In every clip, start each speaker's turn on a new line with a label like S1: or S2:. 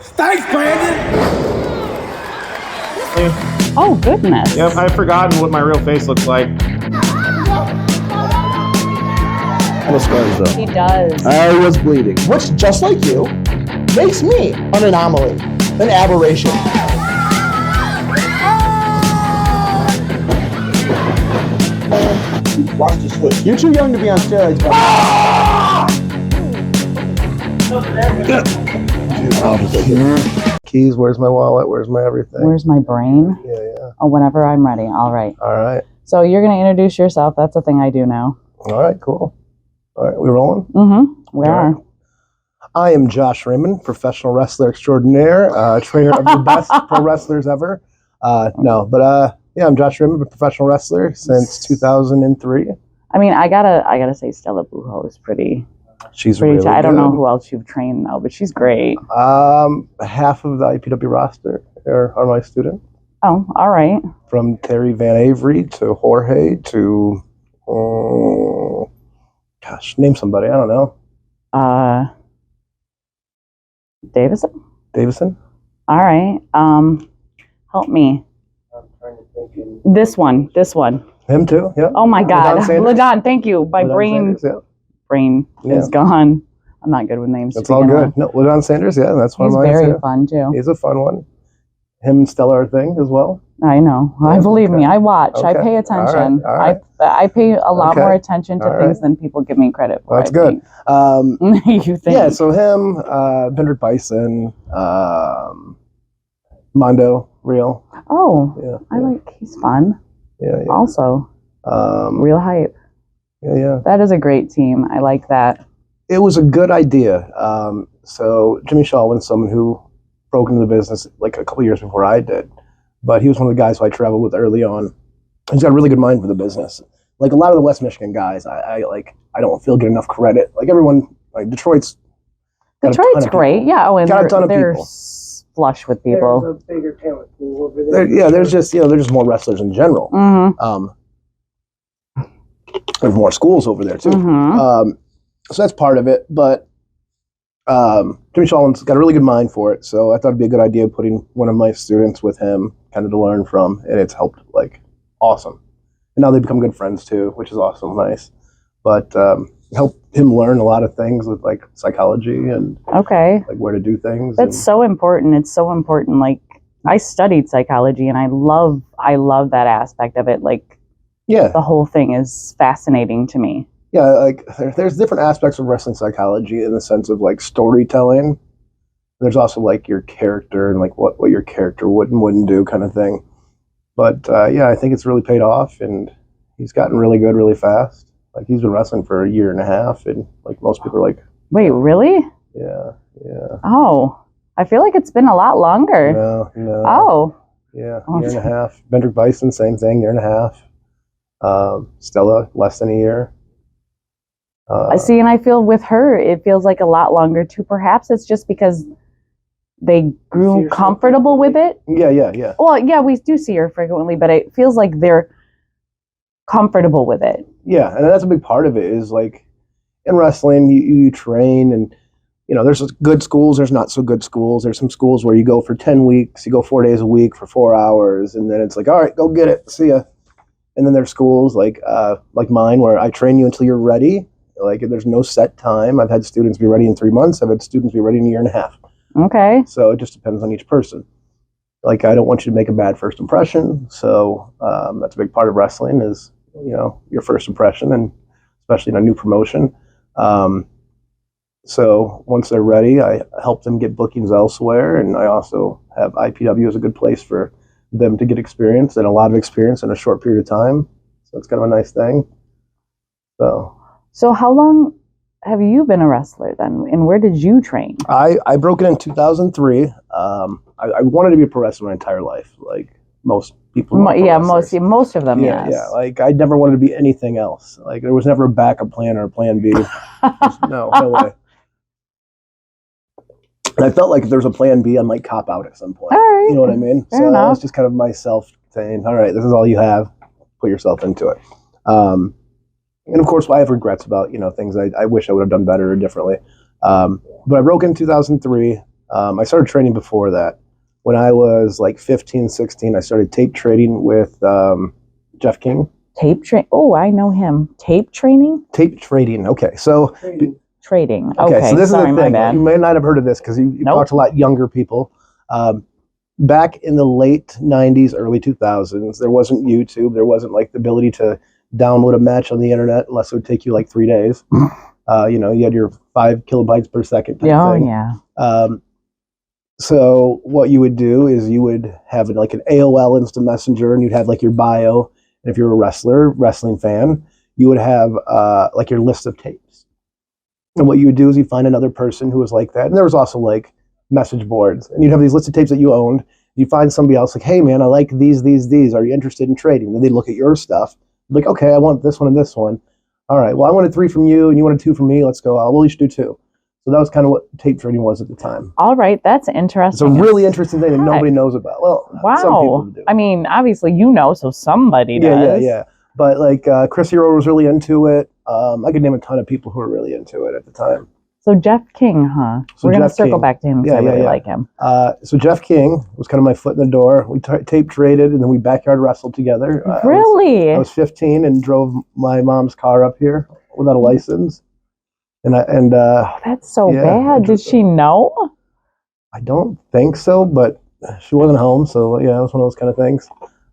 S1: Thanks, Brandon!
S2: Oh, goodness.
S3: Yep, I've forgotten what my real face looks like.
S4: No scars, though.
S2: He does.
S4: I was bleeding.
S5: What's just like you makes me an anomaly, an aberration. Watch the switch. You're too young to be on steroids, buddy.
S4: Keys, where's my wallet? Where's my everything?
S2: Where's my brain?
S4: Yeah.
S2: Oh, whenever I'm ready. All right.
S4: All right.
S2: So you're going to introduce yourself. That's a thing I do now.
S4: All right, cool. All right, we rolling?
S2: Mm-hmm. We are.
S4: I am Josh Raymond, professional wrestler extraordinaire, trainer of the best pro wrestlers ever. Yeah, I'm Josh Raymond, a professional wrestler since 2003.
S2: I mean, I gotta say, Stella Buho is pretty.
S4: She's
S2: pretty.
S4: really
S2: I don't
S4: good.
S2: know who else you've trained though, but she's great.
S4: Half of the IPW roster are my students.
S2: Oh, all right.
S4: From Terry Van Avery to Jorge to, name somebody. I don't know. Davison.
S2: All right. Help me.
S4: I'm trying to think.
S2: This one.
S4: Him too. Yeah.
S2: Oh my God,
S4: LaDon,
S2: thank you. My brain
S4: Yeah.
S2: is gone. I'm not good with names.
S4: That's all good. No, LaDon Sanders. Yeah, that's one
S2: He's
S4: of mine.
S2: very fun too.
S4: He's a fun one. Him and Stella are a thing as well.
S2: I know.
S4: Yeah,
S2: Believe me, I watch.
S4: Okay.
S2: I pay attention.
S4: All right.
S2: I pay a lot
S4: Okay.
S2: more attention to
S4: All
S2: things than people give me credit for.
S4: That's good.
S2: You think?
S4: Yeah, so him, Vendrick Bison, Mondo, Real.
S2: Oh,
S4: Yeah.
S2: he's fun.
S4: Yeah.
S2: Also, real hype.
S4: Yeah.
S2: That is a great team. I like that.
S4: It was a good idea. So Jimmy Shaw was someone who broke into the business like a couple years before I did, but he was one of the guys who I traveled with early on. He's got a really good mind for the business. Like a lot of the West Michigan guys, I don't feel get enough credit. Like everyone, like Detroit's
S2: great. Yeah. Oh, and
S4: got a ton of
S2: they're
S4: people.
S2: Flush with people.
S5: There's a bigger talent pool over there.
S4: There's just more wrestlers in general.
S2: Mm-hmm.
S4: There's more schools over there too.
S2: Mm-hmm.
S4: So that's part of it. But Jimmy Shawlin's got a really good mind for it, so I thought it'd be a good idea putting one of my students with him, kind of to learn from, and it's helped like awesome. And now they become good friends too, which is awesome, nice. But help him learn a lot of things with like psychology and
S2: Okay.
S4: like where to do things.
S2: That's so important. It's so important. Like I studied psychology and I love that aspect of it. Like the whole thing is fascinating to me.
S4: Yeah, like there's different aspects of wrestling psychology in the sense of like storytelling. There's also like your character and like what your character would and wouldn't do kind of thing. But I think it's really paid off, and he's gotten really good really fast. Like he's been wrestling for a year and a half, and like most people are like,
S2: wait, really?
S4: Yeah.
S2: Oh, I feel like it's been a lot longer.
S4: No.
S2: Oh.
S4: Yeah, year and a half. Vendrick Bison, same thing, year and a half. Stella, less than a year.
S2: I see, and I feel with her, it feels like a lot longer too. Perhaps it's just because they grew comfortable with it.
S4: Yeah.
S2: Well, yeah, we do see her frequently, but it feels like they're comfortable with it.
S4: Yeah, and that's a big part of it is like in wrestling, you train and, there's good schools, there's not so good schools. There's some schools where you go for 10 weeks, you go 4 days a week for 4 hours, and then it's like, all right, go get it, see ya. And then there's schools like mine where I train you until you're ready. Like there's no set time. I've had students be ready in 3 months. I've had students be ready in a year and a half.
S2: Okay.
S4: So it just depends on each person. Like I don't want you to make a bad first impression. So that's a big part of wrestling is, your first impression, and especially in a new promotion. So once they're ready, I help them get bookings elsewhere. And I also have IPW as a good place for them to get experience, and a lot of experience in a short period of time. So it's kind of a nice thing. So
S2: how long have you been a wrestler then, and where did you train?
S4: I broke it in 2003. I wanted to be a pro wrestler my entire life, like most people.
S2: Most of them. Yes.
S4: Yeah. Like I never wanted to be anything else. Like there was never a backup plan or a plan B. no way. And I felt like if there was a plan B, I might cop out at some point.
S2: All right.
S4: You know what I mean?
S2: Fair enough.
S4: It's just kind of myself saying, all right, this is all you have. Put yourself into it. And of course, I have regrets about, things I wish I would have done better or differently. But I broke in 2003. I started training before that. When I was like 15, 16, I started tape trading with Jeff King.
S2: Tape train? Oh, I know him. Tape training?
S4: Tape trading. Okay, so
S2: trading.
S4: Okay, so this
S2: sorry,
S4: is the
S2: my
S4: thing.
S2: bad.
S4: You may not have heard of this because you talked to a lot younger people. Back in the late 90s, early 2000s, there wasn't YouTube. There wasn't like the ability to download a match on the internet unless it would take you like 3 days. You had your 5 kilobytes per second type thing.
S2: Yeah.
S4: So what you would do is you would have like an AOL Instant Messenger, and you'd have like your bio. And if you're a wrestling fan, you would have like your list of tapes. And what you would do is you find another person who was like that. And there was also like message boards, and you'd have these lists of tapes that you owned. You find somebody else like, hey man, I like these. Are you interested in trading? And they'd look at your stuff, like, okay, I want this one and this one. All right, well, I wanted 3 from you and you wanted 2 from me. Let's go. We'll each do 2. So that was kind of what tape trading was at the time.
S2: All right, that's interesting.
S4: It's a really interesting thing that nobody knows about. Well,
S2: wow.
S4: Some people do.
S2: I mean, obviously so somebody does.
S4: Yeah. But like Chris Hero was really into it. I could name a ton of people who were really into it at the time.
S2: So Jeff King, huh?
S4: So
S2: we're going to circle back to him because I really like him.
S4: So Jeff King was kind of my foot in the door. We tape traded, and then we backyard wrestled together.
S2: Really?
S4: I was 15 and drove my mom's car up here without a license.
S2: That's so bad. Did she know?
S4: I don't think so, but she wasn't home, so yeah, it was one of those kind of things.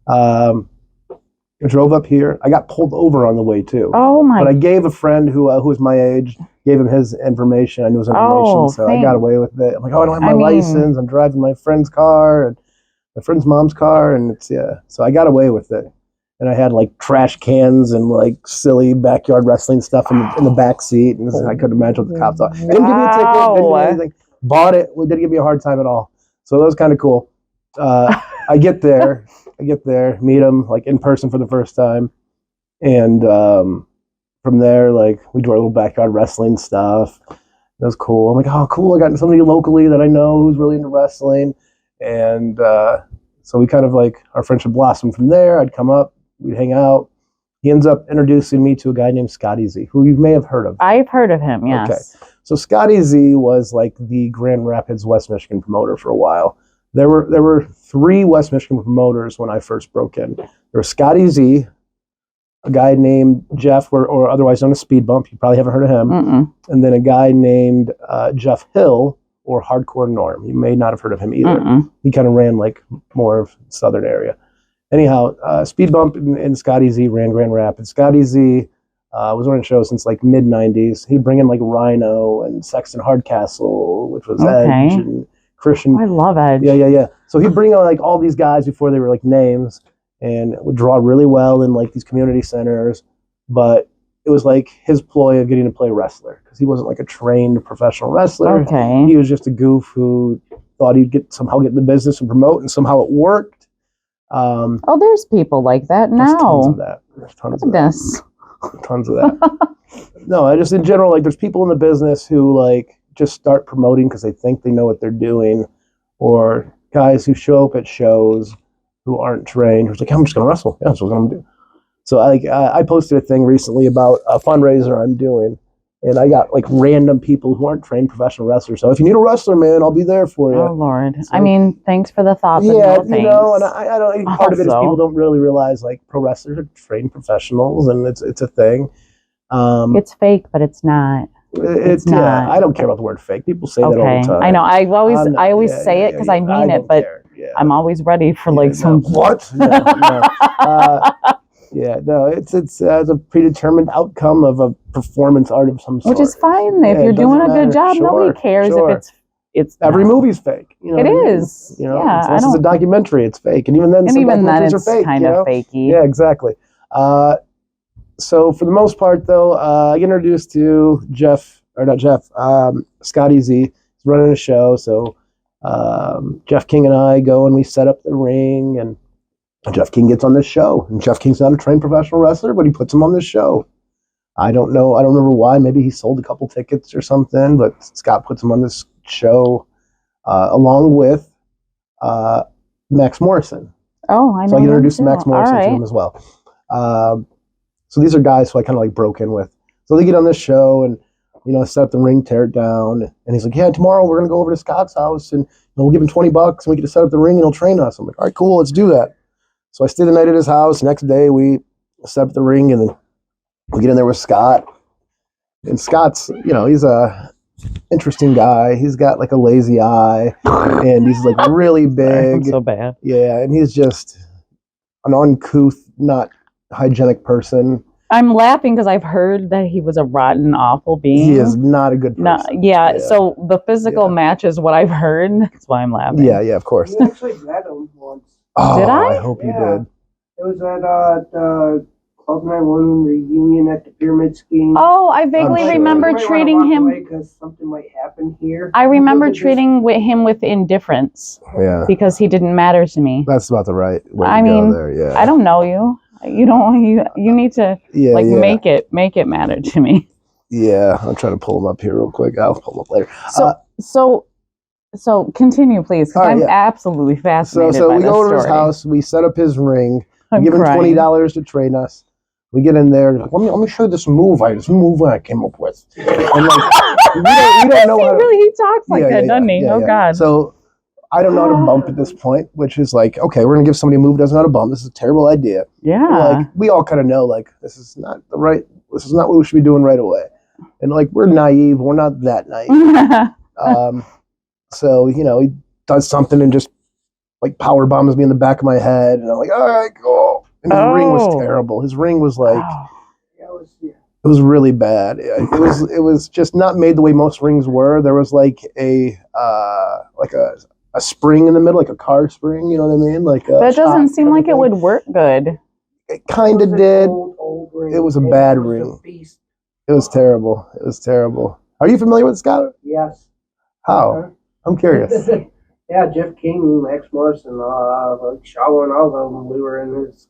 S4: I drove up here. I got pulled over on the way too.
S2: Oh my!
S4: But I gave a friend who was my age, gave him his information. I knew his information, so I got away with it. I'm like, oh, I don't have my license. I'm driving my friend's car and my friend's mom's car, and so I got away with it. And I had like trash cans and like silly backyard wrestling stuff in the back seat, and I couldn't imagine what the cops thought. They didn't give me a ticket, didn't do anything. Bought it. Well, didn't give me a hard time at all. So that was kind of cool. I get there, meet him like in person for the first time, and from there, like we do our little backyard wrestling stuff. That was cool. I'm like, oh, cool! I got somebody locally that I know who's really into wrestling, and so we kind of like our friendship blossomed from there. I'd come up, we'd hang out. He ends up introducing me to a guy named Scotty Z, who you may have heard of.
S2: I've heard of him, yes. Okay.
S4: So Scotty Z was like the Grand Rapids, West Michigan promoter for a while. There were 3 West Michigan promoters when I first broke in. There was Scotty Z, a guy named Jeff, or otherwise known as Speed Bump. You probably haven't heard of him.
S2: Mm-mm.
S4: And then a guy named Jeff Hill, or Hardcore Norm. You may not have heard of him either.
S2: Mm-mm.
S4: He kind of ran like more of southern area. Anyhow, Speed Bump and Scotty Z ran Grand Rapids. Scotty Z was running shows since like mid 90s. He'd bring in like Rhino and Sexton Hardcastle, which was Edge and Christian.
S2: I love Edge.
S4: Yeah. So he'd bring on like all these guys before they were like names, and would draw really well in like these community centers. But it was like his ploy of getting to play wrestler, because he wasn't like a trained professional wrestler.
S2: Okay.
S4: He was just a goof who thought he'd somehow get in the business and promote, and somehow it worked.
S2: There's people like that now.
S4: There's tons of that. There's tons of that. Tons of that. No, I just in general, like there's people in the business who like just start promoting because they think they know what they're doing, or guys who show up at shows who aren't trained, who's like, I'm just gonna wrestle. Yeah, that's what I'm gonna do. So I posted a thing recently about a fundraiser I'm doing, and I got like random people who aren't trained professional wrestlers. So if you need a wrestler, man, I'll be there for you.
S2: Oh Lord! So, I mean, thanks for the thought.
S4: Yeah, and I don't. Part of it is people don't really realize like pro wrestlers are trained professionals, and it's a thing.
S2: It's fake, but it's not.
S4: It's not. Yeah, I don't care about the word fake. People say that all the time.
S2: I know. I always say it because I mean it, but I'm always ready for like some
S4: what? It's a predetermined outcome of a performance art of some sort.
S2: Which is fine if you're doing a good job. Nobody cares if it's
S4: every movie's fake.
S2: It is.
S4: Unless it's a documentary, it's fake, and even then, some documentaries are fake.
S2: Kind of fakey.
S4: Yeah, exactly. So for the most part, though, I get introduced to Scotty Z. He's running a show, so Jeff King and I go and we set up the ring, and Jeff King gets on this show. And Jeff King's not a trained professional wrestler, but he puts him on this show. I don't know. I don't remember why. Maybe he sold a couple tickets or something, but Scott puts him on this show along with Max Morrison.
S2: Oh, I know.
S4: So I get introduced to Max Morrison to him as well. So these are guys who I kind of like broke in with. So they get on this show, and set up the ring, tear it down. And he's like, yeah, tomorrow we're going to go over to Scott's house and we'll give him $20 and we get to set up the ring and he'll train us. I'm like, all right, cool, let's do that. So I stayed the night at his house. Next day we set up the ring and then we get in there with Scott. And Scott's, he's a interesting guy. He's got like a lazy eye and he's like really big.
S2: I'm so bad.
S4: Yeah, and he's just an uncouth, not hygienic person.
S2: I'm laughing because I've heard that he was a rotten, awful being.
S4: He is not a good person.
S2: No, yeah, so the physical matches what I've heard. That's why I'm laughing.
S4: Yeah, of course.
S5: You actually met him once.
S4: Oh,
S2: did I?
S4: I hope you did.
S5: It was at the Club 911 reunion at the pyramid scheme.
S2: Oh, I vaguely remember treating him
S5: because something might happen here.
S2: I remember treating him with indifference.
S4: Yeah.
S2: Because he didn't matter to me.
S4: That's about the right way
S2: I
S4: to
S2: mean,
S4: go there, yeah.
S2: I don't know you. You need to make it matter to me.
S4: Yeah, I'm trying to pull him up here real quick. I'll pull him up later.
S2: So continue, please, because I'm absolutely fascinated.
S4: So
S2: by
S4: we
S2: this
S4: go to
S2: story.
S4: his house. We set up his ring.
S2: I'm
S4: We give him
S2: crying.
S4: $20 to train us. We get in there. Like, let me show you this move I came up with. And like, we don't know how to.
S2: He talks like that, doesn't he?
S4: Yeah.
S2: God.
S4: So I don't know how to bump at this point, which is like, okay, we're gonna give somebody a move who doesn't know how to bump. This is a terrible idea.
S2: Yeah.
S4: Like we all kind of know, like this is not what we should be doing right away. And like we're naive. We're not that naive. So he does something and just like power bombs me in the back of my head, and I'm like, all right, go. And his ring was terrible. His ring was like, it was really bad. It was just not made the way most rings were. There was like a spring in the middle, like a car spring. You know what I mean? Like
S2: that doesn't seem like it would work good.
S4: It kind of did. It was a bad ring. It was terrible. It was terrible. Are you familiar with Scott?
S5: Yes.
S4: How? I'm curious.
S5: Yeah, Jeff King, Max Morrison, Shaw and all of them. We were in his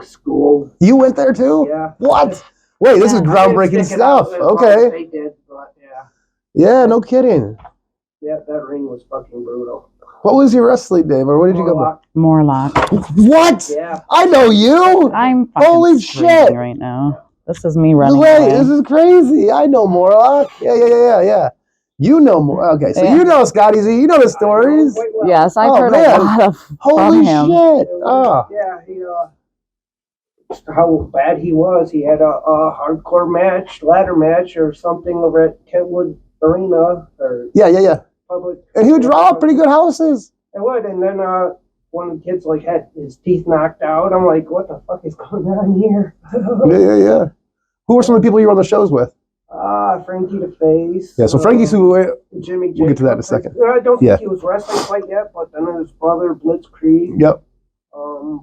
S5: school.
S4: You went there too?
S5: Yeah.
S4: What? Wait, this is groundbreaking stuff. Okay.
S5: They did, but yeah.
S4: Yeah, no kidding.
S5: Yeah, that ring was fucking brutal.
S4: What was your wrestling name, or what did you go by?
S2: Morlock.
S4: What?
S5: Yeah.
S4: I know you.
S2: I'm fucking
S4: Holy
S2: screaming
S4: shit
S2: right now. This is me running
S4: Wait,
S2: away.
S4: this is crazy. I know Morlock. Yeah. You know more. Okay, so you know Scotty Z. You know the stories.
S2: Yes, I've heard a lot of
S4: Holy
S2: from him.
S4: shit. Oh.
S5: Yeah, how bad he was. He had a hardcore match, ladder match or something over at Kentwood Arena.
S4: Yeah.
S5: Public.
S4: And he would draw up pretty good houses.
S5: It would, and then one of the kids had his teeth knocked out. I'm like, what the fuck is going on here?
S4: Yeah. Who were some of the people you were on the shows with?
S5: Frankie the Face.
S4: Yeah, so Frankie's who.
S5: Jimmy.
S4: We'll get to that in a second.
S5: I don't think he was wrestling quite yet, but then his brother Blitzkrieg.
S4: Yep.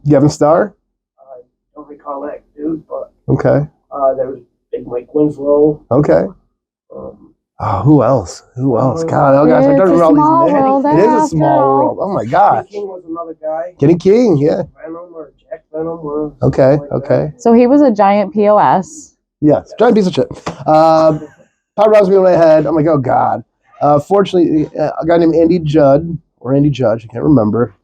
S4: Gavin Starr.
S5: I don't recall that dude, but
S4: okay.
S5: There was Big Mike Winslow.
S4: Okay. Who else? God, oh gosh, I don't remember all these names. It is a small world. Oh my gosh.
S5: Kenny King was another guy.
S4: Kenny King, yeah.
S5: Venom or Jack Venom or
S4: Okay.
S2: So he was a giant POS.
S4: Yes, giant piece of shit. Power bombs me in my head. I'm like, oh god. Fortunately, a guy named Andy Judge, I can't remember,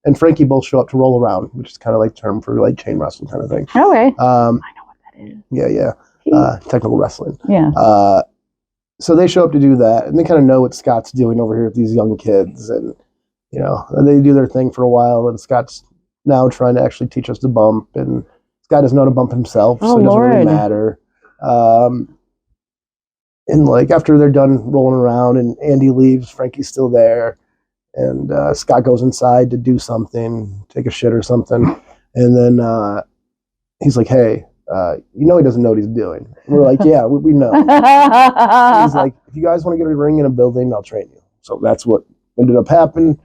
S4: and Frankie both show up to roll around, which is kind of like term for like chain wrestling kind of thing.
S2: Okay.
S4: I
S2: know what that is.
S4: Yeah. Technical wrestling.
S2: Yeah.
S4: So they show up to do that, and they kind of know what Scott's doing over here with these young kids, and they do their thing for a while, and Scott's now trying to actually teach us to bump, and Scott doesn't know how to bump himself, so it doesn't really matter. And like after they're done rolling around and Andy leaves, Frankie's still there, and Scott goes inside to do something, take a shit or something, and then he's like, hey, he doesn't know what he's doing. And we're like, yeah, we know. He's like, if you guys want to get a ring in a building, I'll train you. So that's what ended up happening.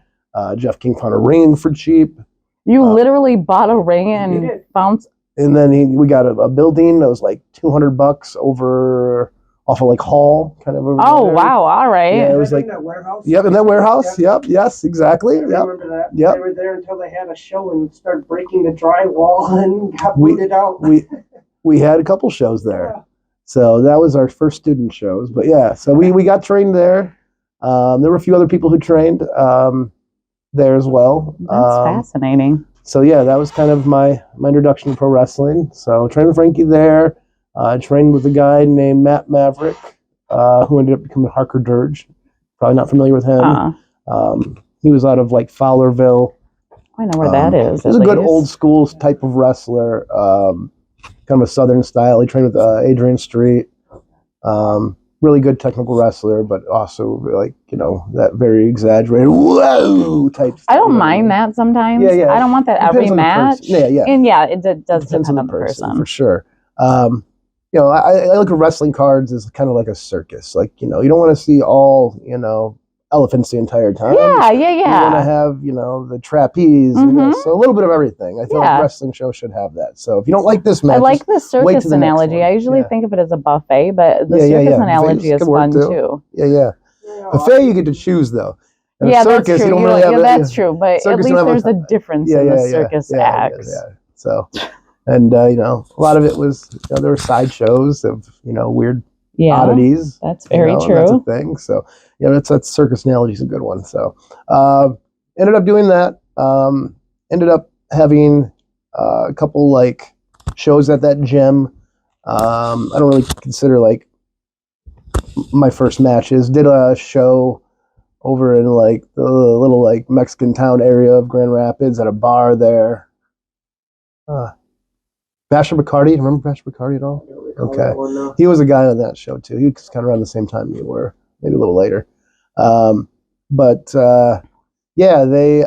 S4: Jeff King found a ring for cheap.
S2: You literally bought a ring and found...
S4: And then we got a building that was like $200 over off of like Hall, kind of over there.
S2: Wow, all right.
S4: Yeah, it was like
S5: that warehouse.
S4: Yep, in that warehouse. Yep, yes, exactly.
S5: I remember that.
S4: Yep.
S5: They were there until they had a show and started breaking the drywall and got booted out.
S4: We had a couple shows there. Yeah. So that was our first student shows. But yeah, so we got trained there. There were a few other people who trained there as well.
S2: That's fascinating.
S4: So yeah, that was kind of my introduction to pro wrestling. So trained with Frankie there. Trained with a guy named Matt Maverick who ended up becoming Harker Dirge. Probably not familiar with him. He was out of like Fowlerville.
S2: I know where that is.
S4: He's a good old school type of wrestler, kind of a Southern style. He trained with Adrian Street. Really good technical wrestler, but also like, you know, that very exaggerated whoa type.
S2: I don't mind that sometimes. Yeah. I don't want that every match.
S4: Yeah.
S2: And it does depend on the person.
S4: For sure. You know, I look at wrestling cards as kind of like a circus. Like, you know, you don't want to see all, you know, elephants the entire time.
S2: Yeah.
S4: You want to have, you know, the trapeze. So a little bit of everything. I feel like a wrestling show should have that. So if you don't like this match,
S2: I like the circus analogy. I usually think of it as a buffet, but the circus analogy is fun too.
S4: Yeah. Buffet you get to choose though.
S2: Yeah, circus, that's true. You don't really have that's true. But at least there's a difference in the circus acts.
S4: Yeah. So, and you know, a lot of it was, you know, there were sideshows of, you know, weird oddities.
S2: That's very true.
S4: That's a thing. So, you know, that circus analogy is a good one. So, ended up doing that. Ended up having a couple like shows at that gym. I don't really consider like my first matches. Did a show over in like the little like Mexican town area of Grand Rapids at a bar there. Basher Bacardi, remember Basher Bacardi at all? Okay, he was a guy on that show too. He was kind of around the same time you were, maybe a little later. Yeah, they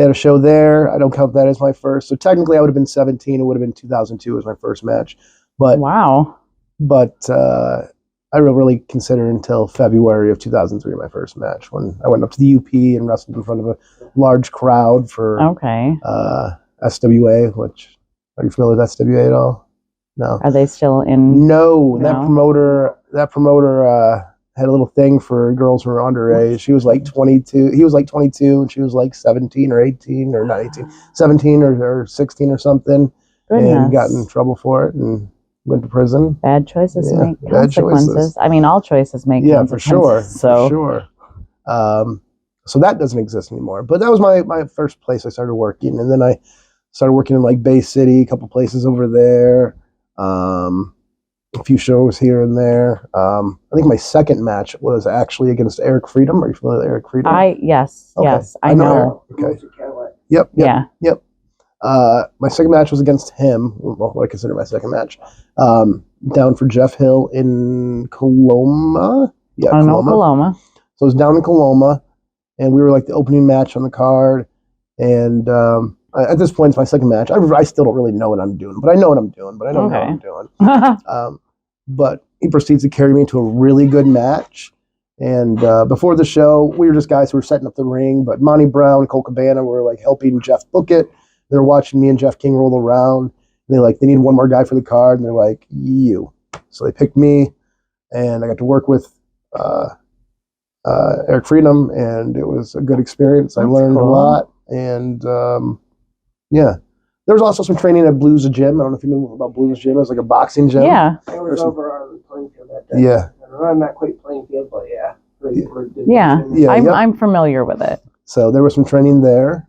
S4: had a show there. I don't count that as my first. So technically, I would have been 17. It would have been 2002 as my first match. But
S2: wow.
S4: But I don't really consider until February of 2003 my first match, when I went up to the UP and wrestled in front of a large crowd for SWA. Which, are you familiar with SWA at all? No.
S2: Are they still in?
S4: No. That promoter had a little thing for girls who were underage. She was like 22. He was like 22, and she was like 17 or 18 or not 18, 17 or 16 or something. Goodness. And got in trouble for it and went to prison.
S2: Bad choices make consequences. I mean, all choices make consequences.
S4: For sure. So that doesn't exist anymore. But that was my first place I started working, and then I started working in like Bay City, a couple places over there. A few shows here and there. I think my second match was actually against Eric Freedom. Are you familiar with Eric Freedom?
S2: Yes, I know.
S4: Okay. Yep. My second match was against him. Well, what I consider my second match. Down for Jeff Hill in Coloma. Yeah,
S2: I know Coloma.
S4: So it was down in Coloma, and we were like the opening match on the card. And at this point, it's my second match. I still don't really know what I'm doing, but I know what I'm doing, but I don't know what I'm doing. But he proceeds to carry me to a really good match. And before the show, we were just guys who were setting up the ring, but Monty Brown and Cole Cabana were like helping Jeff book it. They were watching me and Jeff King roll around. And they needed one more guy for the card, and they're like, you. So they picked me, and I got to work with Eric Freedom, and it was a good experience. I learned a lot, and there was also some training at Blues Gym. I don't know if you know about Blues Gym. It was like a boxing gym.
S2: Yeah.
S5: I was over on Plainfield that day.
S4: Yeah.
S5: Not quite Plainfield, but yeah.
S2: I'm familiar with it.
S4: So there was some training there.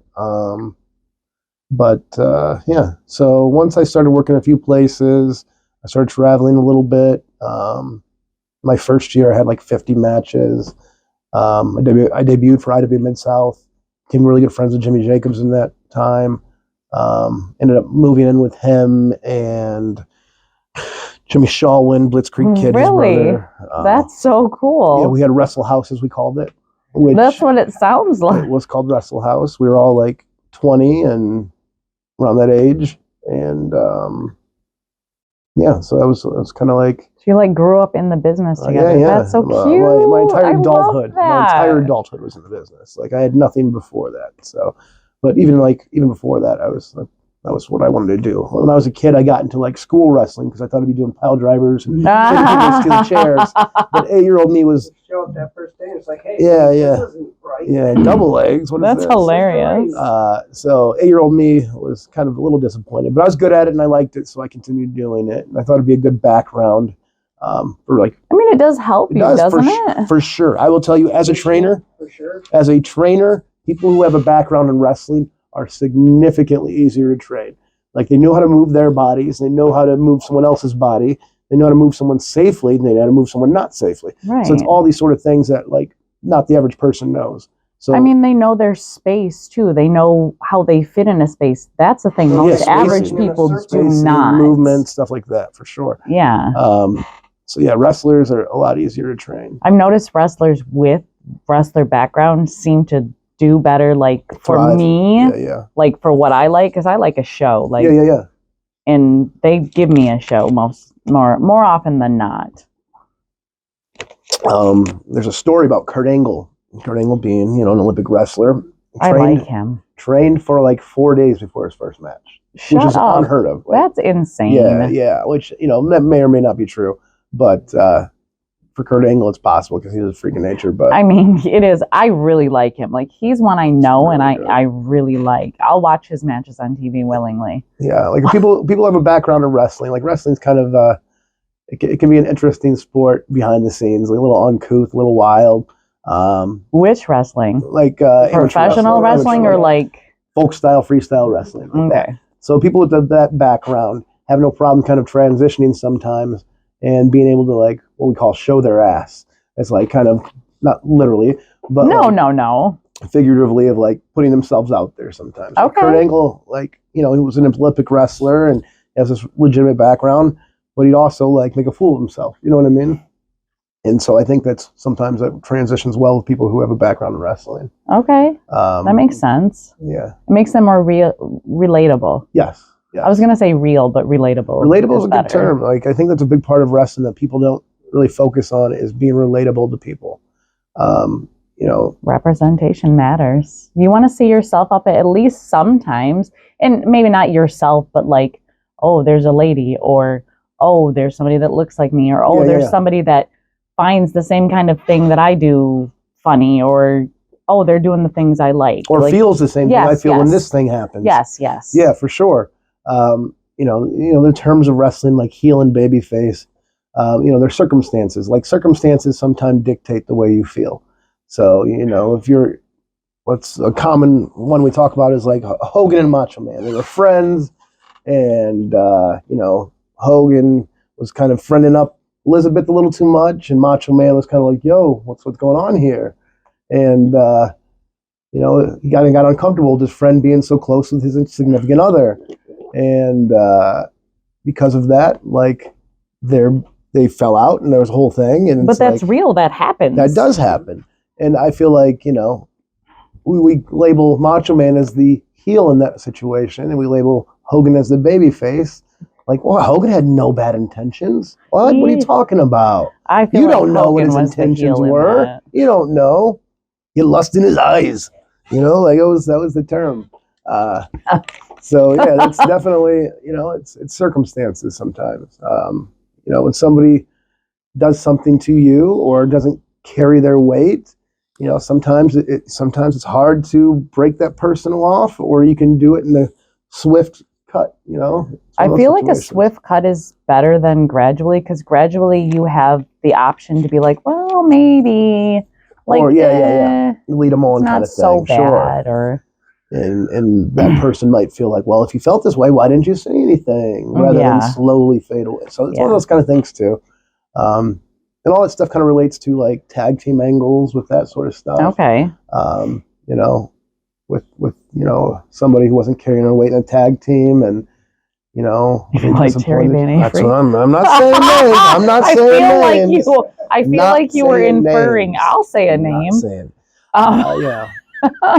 S4: So once I started working a few places, I started traveling a little bit. My first year I had like 50 matches. I debuted for IW Mid-South. Became really good friends with Jimmy Jacobs in that time. Ended up moving in with him and Jimmy Shawwin, Blitzkrieg Kid,
S2: really?
S4: His brother.
S2: That's so cool.
S4: Yeah, we had Wrestle House, as we called it.
S2: That's what it sounds like.
S4: It was called Wrestle House. We were all like 20 and around that age. And so that was kind of like...
S2: So you like grew up in the business together. That's so cute.
S4: My entire adulthood was in the business. Like I had nothing before that. So, but even before that, that was what I wanted to do. When I was a kid, I got into like school wrestling because I thought I'd be doing pile drivers and taking people to the chairs. But 8-year-old me was
S5: show up that first day. And it's like, hey,
S4: this isn't right. Double legs.
S2: That's hilarious.
S4: So 8-year-old me was kind of a little disappointed, but I was good at it and I liked it, so I continued doing it. And I thought it'd be a good background for like. I
S2: mean, it does help you, doesn't it?
S4: For sure. I will tell you, as a trainer, people who have a background in wrestling are significantly easier to train. Like they know how to move their bodies, they know how to move someone else's body. They know how to move someone safely, and they know how to move someone not safely.
S2: Right.
S4: So it's all these sort of things that like not the average person knows. So
S2: I mean, they know their space too. They know how they fit in a space. That's the thing. Most average people do not.
S4: Movement, stuff like that, for sure.
S2: Yeah.
S4: So yeah, wrestlers are a lot easier to train.
S2: I've noticed wrestlers with wrestler background seem to do better. Like for me, like for what I like, because I like a show. Like and they give me a show more often than not.
S4: There's a story about Kurt Angle. Kurt Angle being, you know, an Olympic wrestler.
S2: I like him.
S4: Trained for like 4 days before his first match. Which is unheard of. Like,
S2: that's insane.
S4: Yeah. Which, you know, may or may not be true. But for Kurt Angle, it's possible because he's a freak of nature. But
S2: I mean, it is. I really like him. Like, he's one I know and I really like. I'll watch his matches on TV willingly.
S4: Yeah, like people have a background in wrestling. Like, wrestling's kind of, it can be an interesting sport behind the scenes. Like, a little uncouth, a little wild.
S2: Which wrestling?
S4: Like
S2: professional wrestling or like
S4: folk style, freestyle wrestling. Like
S2: okay.
S4: That. So people with that background have no problem kind of transitioning sometimes and being able to like what we call show their ass. It's like kind of not literally, but
S2: no.
S4: Figuratively of like putting themselves out there sometimes.
S2: Okay.
S4: Like Kurt Angle, like, you know, he was an Olympic wrestler and has this legitimate background, but he'd also like make a fool of himself. You know what I mean? And so I think that's sometimes that transitions well with people who have a background in wrestling.
S2: Okay. That makes sense.
S4: Yeah.
S2: It makes them more relatable.
S4: Yes.
S2: I was going to say real, but relatable.
S4: Relatable is a good term. Like, I think that's a big part of wrestling that people don't really focus on is being relatable to people. You know,
S2: representation matters. You want to see yourself up at least sometimes, and maybe not yourself, but like, oh, there's a lady, or oh, there's somebody that looks like me, or oh, there's somebody that finds the same kind of thing that I do funny, or oh, they're doing the things I like.
S4: Or like, feels the same thing I feel when this thing happens.
S2: Yes.
S4: Yeah, for sure. You know, the terms of wrestling like heel and baby face, you know, there's circumstances. Like circumstances sometimes dictate the way you feel. So, you know, if you're, what's a common one we talk about is like Hogan and Macho Man. They were friends, and, you know, Hogan was kind of friending up Elizabeth a little too much, and Macho Man was kind of like, yo, what's going on here? And, you know, he got uncomfortable with his friend being so close with his significant other. And because of that, like, they fell out, and there was a whole thing. And
S2: but that's like, real. That happens.
S4: That does happen. And I feel like, you know, we label Macho Man as the heel in that situation, and we label Hogan as the baby face. Like, well, Hogan had no bad intentions. What? What are you talking about?
S2: I feel
S4: you
S2: like
S4: don't know
S2: Hogan
S4: what his intentions were. You don't know. You lust in his eyes. You know, like that was the term. So yeah, that's definitely, you know, it's circumstances sometimes. You know, when somebody does something to you or doesn't carry their weight, you know, sometimes it's hard to break that person off, or you can do it in a swift cut, you know.
S2: I feel like a swift cut is better than gradually, because gradually you have the option to be like, well, maybe, like,
S4: or lead them on, kind of thing.
S2: Not so bad, or
S4: and that person might feel like, well, if you felt this way, why didn't you say anything, rather than slowly fade away. So it's one of those kind of things too, and all that stuff kind of relates to like tag team angles with that sort of stuff.
S2: Okay.
S4: You know, with you know, somebody who wasn't carrying their weight in a tag team, and you know,
S2: like Terry Van Avery.
S4: That's what I'm not saying names. I'm not saying names.
S2: I feel like you were inferring. Names. I'll say a name.
S4: Not saying. Yeah.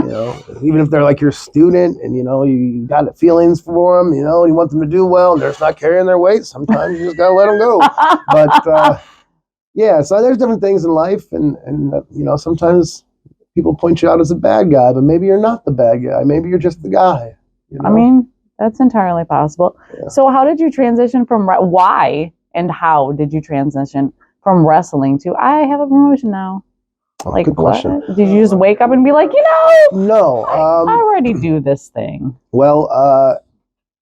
S4: You know, even if they're like your student, and you know you got feelings for them, you know, you want them to do well, and they're just not carrying their weight. Sometimes you just gotta let them go. But yeah, so there's different things in life, and you know, sometimes people point you out as a bad guy, but maybe you're not the bad guy. Maybe you're just the guy. You know?
S2: I mean, that's entirely possible. Yeah. So how did you transition from, why and how did you transition from wrestling to, I have a promotion now?
S4: Oh,
S2: like,
S4: good question.
S2: What? Did you just wake up and be like, you know?
S4: No.
S2: I already do this thing.
S4: Well,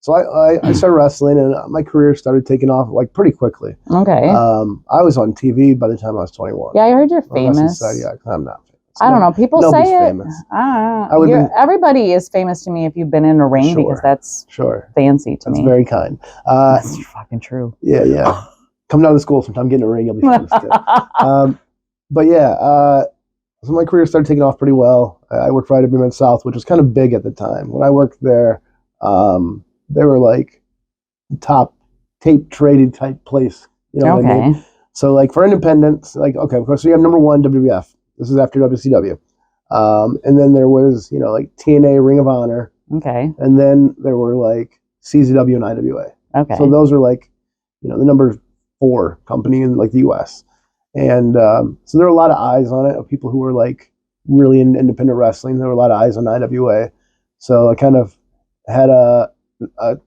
S4: so I started wrestling, and my career started taking off like pretty quickly.
S2: Okay.
S4: I was on TV by the time I was 21.
S2: Yeah, I heard you're famous.
S4: Yeah, I'm not famous.
S2: I don't know. People say it.
S4: Famous.
S2: Everybody is famous to me if you've been in a ring, because that's fancy to me.
S4: That's very kind.
S2: That's fucking true.
S4: Yeah. come down to school sometime, get in a ring, you'll be friends too. But yeah, so my career started taking off pretty well. I worked for IWM South, which was kind of big at the time. When I worked there, they were like the top tape traded type place. You know what I mean? So like for independents, like, okay, of course, so you have number one, WWF. This is after WCW. And then there was, like TNA, Ring of Honor.
S2: Okay.
S4: And then there were like CZW and IWA.
S2: Okay.
S4: So those are like, the number 4 company in like the US. And so there were a lot of eyes on it, of people who were like really in independent wrestling. There were a lot of eyes on IWA. So I kind of had a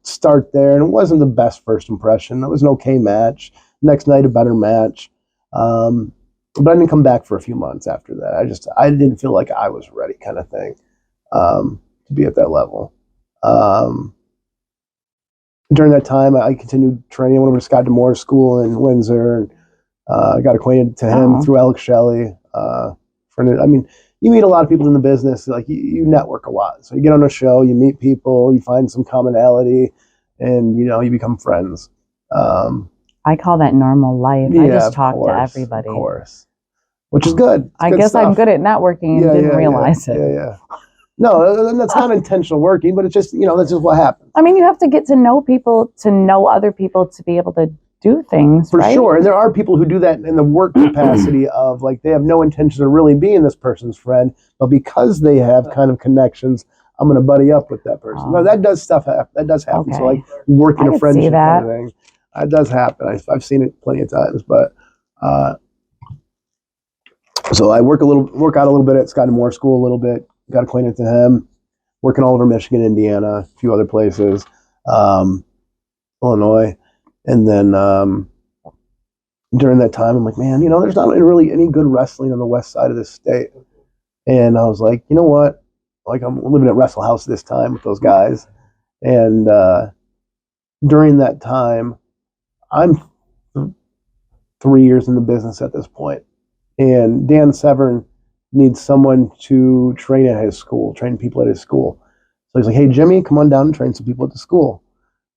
S4: start there, and it wasn't the best first impression. It was an okay match. Next night, a better match. But I didn't come back for a few months after that. I didn't feel like I was ready, kind of thing, to be at that level. During that time, I continued training. I went over to Scott D'Amore's school in Windsor, and I got acquainted to him through Alex Shelley. You meet a lot of people in the business. Like you network a lot. So you get on a show, you meet people, you find some commonality, and you become friends.
S2: I call that normal life. I just talk to everybody.
S4: Of course. Which is good.
S2: I guess I'm good at networking and didn't realize it.
S4: Yeah. No, that's not intentional working, but it's just, that's just what happens.
S2: I mean, you have to get to know people, to know other people, to be able to do things,
S4: For
S2: right?
S4: sure. And there are people who do that in the work capacity of like, they have no intention of really being this person's friend, but because they have kind of connections, I'm going to buddy up with that person. No, that does happen.
S2: Okay.
S4: So like working a friendship
S2: kind
S4: of thing. It does happen. I've seen it plenty of times, but so I work out a little bit at Scott D'Amore School a little bit, got acquainted to him, working all over Michigan, Indiana, a few other places, Illinois. And then during that time, I'm like, man, there's not really any good wrestling on the west side of this state. And I was like, you know what? Like, I'm living at Wrestle House this time with those guys. And during that time, I'm 3 years in the business at this point. And Dan Severn needs someone to train at his school, train people at his school. So he's like, hey, Jimmy, come on down and train some people at the school.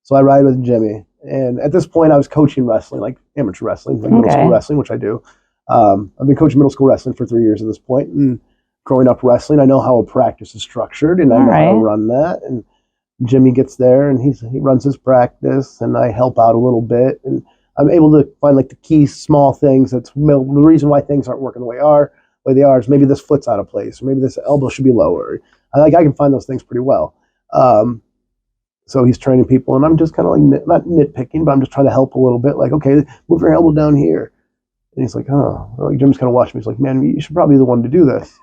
S4: So I ride with Jimmy. And at this point, I was coaching wrestling, like amateur wrestling, like middle school wrestling, which I do. I've been coaching middle school wrestling for 3 years at this point. And growing up wrestling, I know how a practice is structured, and I know how to run that. And Jimmy gets there, and he runs his practice, and I help out a little bit. And I'm able to find like the key small things. That's the reason why things aren't working the way they are is maybe this foot's out of place, or maybe this elbow should be lower. I can find those things pretty well. So he's training people, and I'm just kind of like, not nitpicking, but I'm just trying to help a little bit. Like, okay, move your elbow down here. And he's like, oh. Like Jim's kind of watching me. He's like, man, you should probably be the one to do this.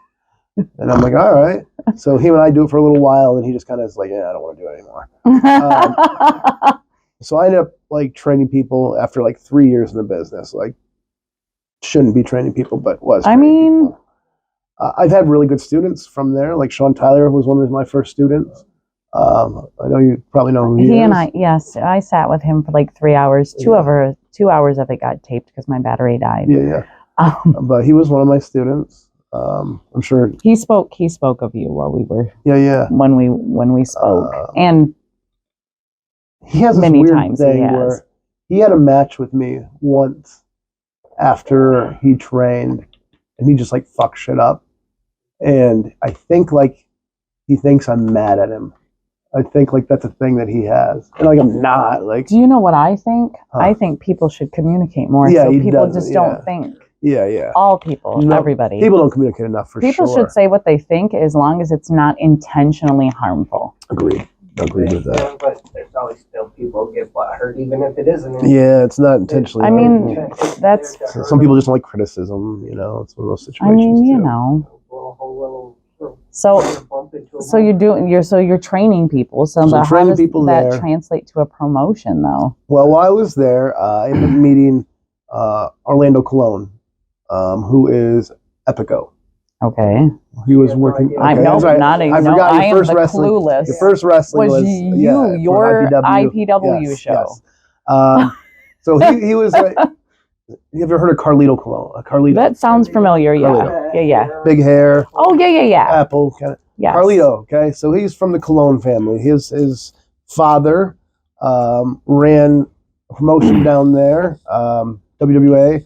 S4: And I'm like, all right. So him and I do it for a little while, and he just kind of is like, yeah, I don't want to do it anymore. So I ended up like training people after like 3 years in the business. Like, shouldn't be training people, but was. People. I've had really good students from there. Like Sean Tyler was one of my first students. I know you probably know who he is.
S2: And I sat with him for like 3 hours. 2 hours of it got taped because my battery died.
S4: Yeah. But he was one of my students. I'm sure
S2: he spoke of you while we were when we spoke, and
S4: he has
S2: many
S4: this weird
S2: times
S4: thing where he had a match with me once after he trained, and he just like fucked shit up, and I think like he thinks I'm mad at him. I think like that's a thing that he has, and like I'm not. Like,
S2: do you know what I think? I think people should communicate more.
S4: Yeah,
S2: so people just don't think.
S4: Yeah.
S2: All people, everybody.
S4: People don't communicate enough for
S2: people
S4: sure.
S2: People should say what they think as long as it's not intentionally harmful.
S4: Agreed with that.
S5: Yeah, but there's always still people get hurt, even if it isn't.
S4: Yeah, it's not intentionally.
S2: I mean, that's.
S4: Some people just don't like criticism. It's one of those situations.
S2: I mean, So you're training people. So how does that translate to a promotion, though?
S4: Well, while I was there, I ended up meeting Orlando Colon, who is Epico.
S2: Okay.
S4: He was working. Okay,
S2: I forgot your first
S4: wrestling.
S2: Clueless.
S4: Your first wrestling was
S2: your IPW show.
S4: Yes. So he was. You ever heard of Carlito Colon? Carlito.
S2: That sounds familiar. Yeah.
S4: Big hair.
S2: Oh yeah.
S4: Apple kind of. Yes. Carlito. Okay, so he's from the Colon family. His father ran a promotion down there, WWA,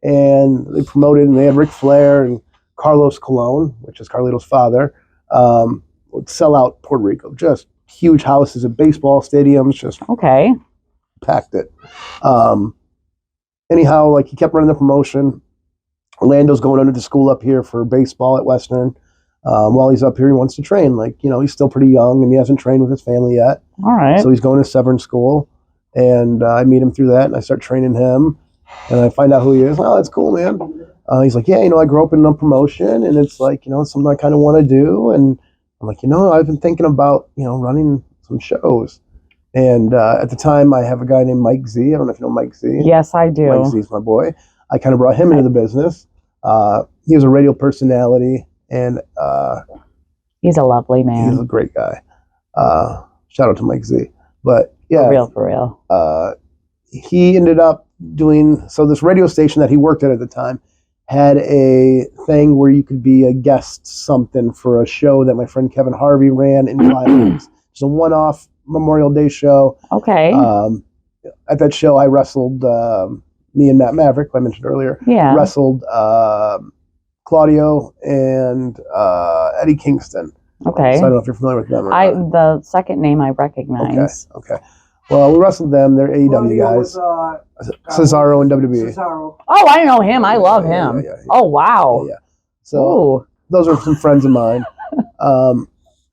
S4: and they promoted, and they had Ric Flair and Carlos Colon, which is Carlito's father, would sell out Puerto Rico. Just huge houses at baseball stadiums, just
S2: Okay.
S4: packed it. Anyhow, like, he kept running the promotion. Orlando's going under the school up here for baseball at Western. While he's up here, he wants to train. Like, you know, he's still pretty young and he hasn't trained with his family yet.
S2: All right.
S4: So he's going to Severn School, and I meet him through that, and I start training him, and I find out who he is. Oh, that's cool, man. He's like, yeah, you know, I grew up in a promotion, and it's like, you know, it's something I kind of want to do. And I'm like, you know, I've been thinking about, you know, running some shows. And at the time, I have a guy named Mike Z. I don't know if you know Mike Z.
S2: Yes, I do.
S4: Mike Z's my boy. I kind of brought him into the business. He was a radio personality, and
S2: He's a lovely man.
S4: he's a great guy. Shout out to Mike Z. But yeah,
S2: For real.
S4: he ended up doing, so this radio station that he worked at the time had a thing where you could be a guest something for a show that my friend Kevin Harvey ran in 5 weeks. It's a one-off Memorial Day show.
S2: Okay.
S4: At that show, I wrestled, me and Matt Maverick, who I mentioned earlier,
S2: Yeah.
S4: wrestled Claudio and Eddie Kingston.
S2: Okay.
S4: So I don't know if you're familiar with them or not.
S2: The second name I recognize.
S4: Okay. Well, we wrestled them. They're AEW guys. Cesaro and WWE.
S5: Cesaro.
S2: Oh, I know him. I love him.
S4: Yeah.
S2: Oh, wow.
S4: Yeah. So
S2: Ooh.
S4: those are some friends of mine.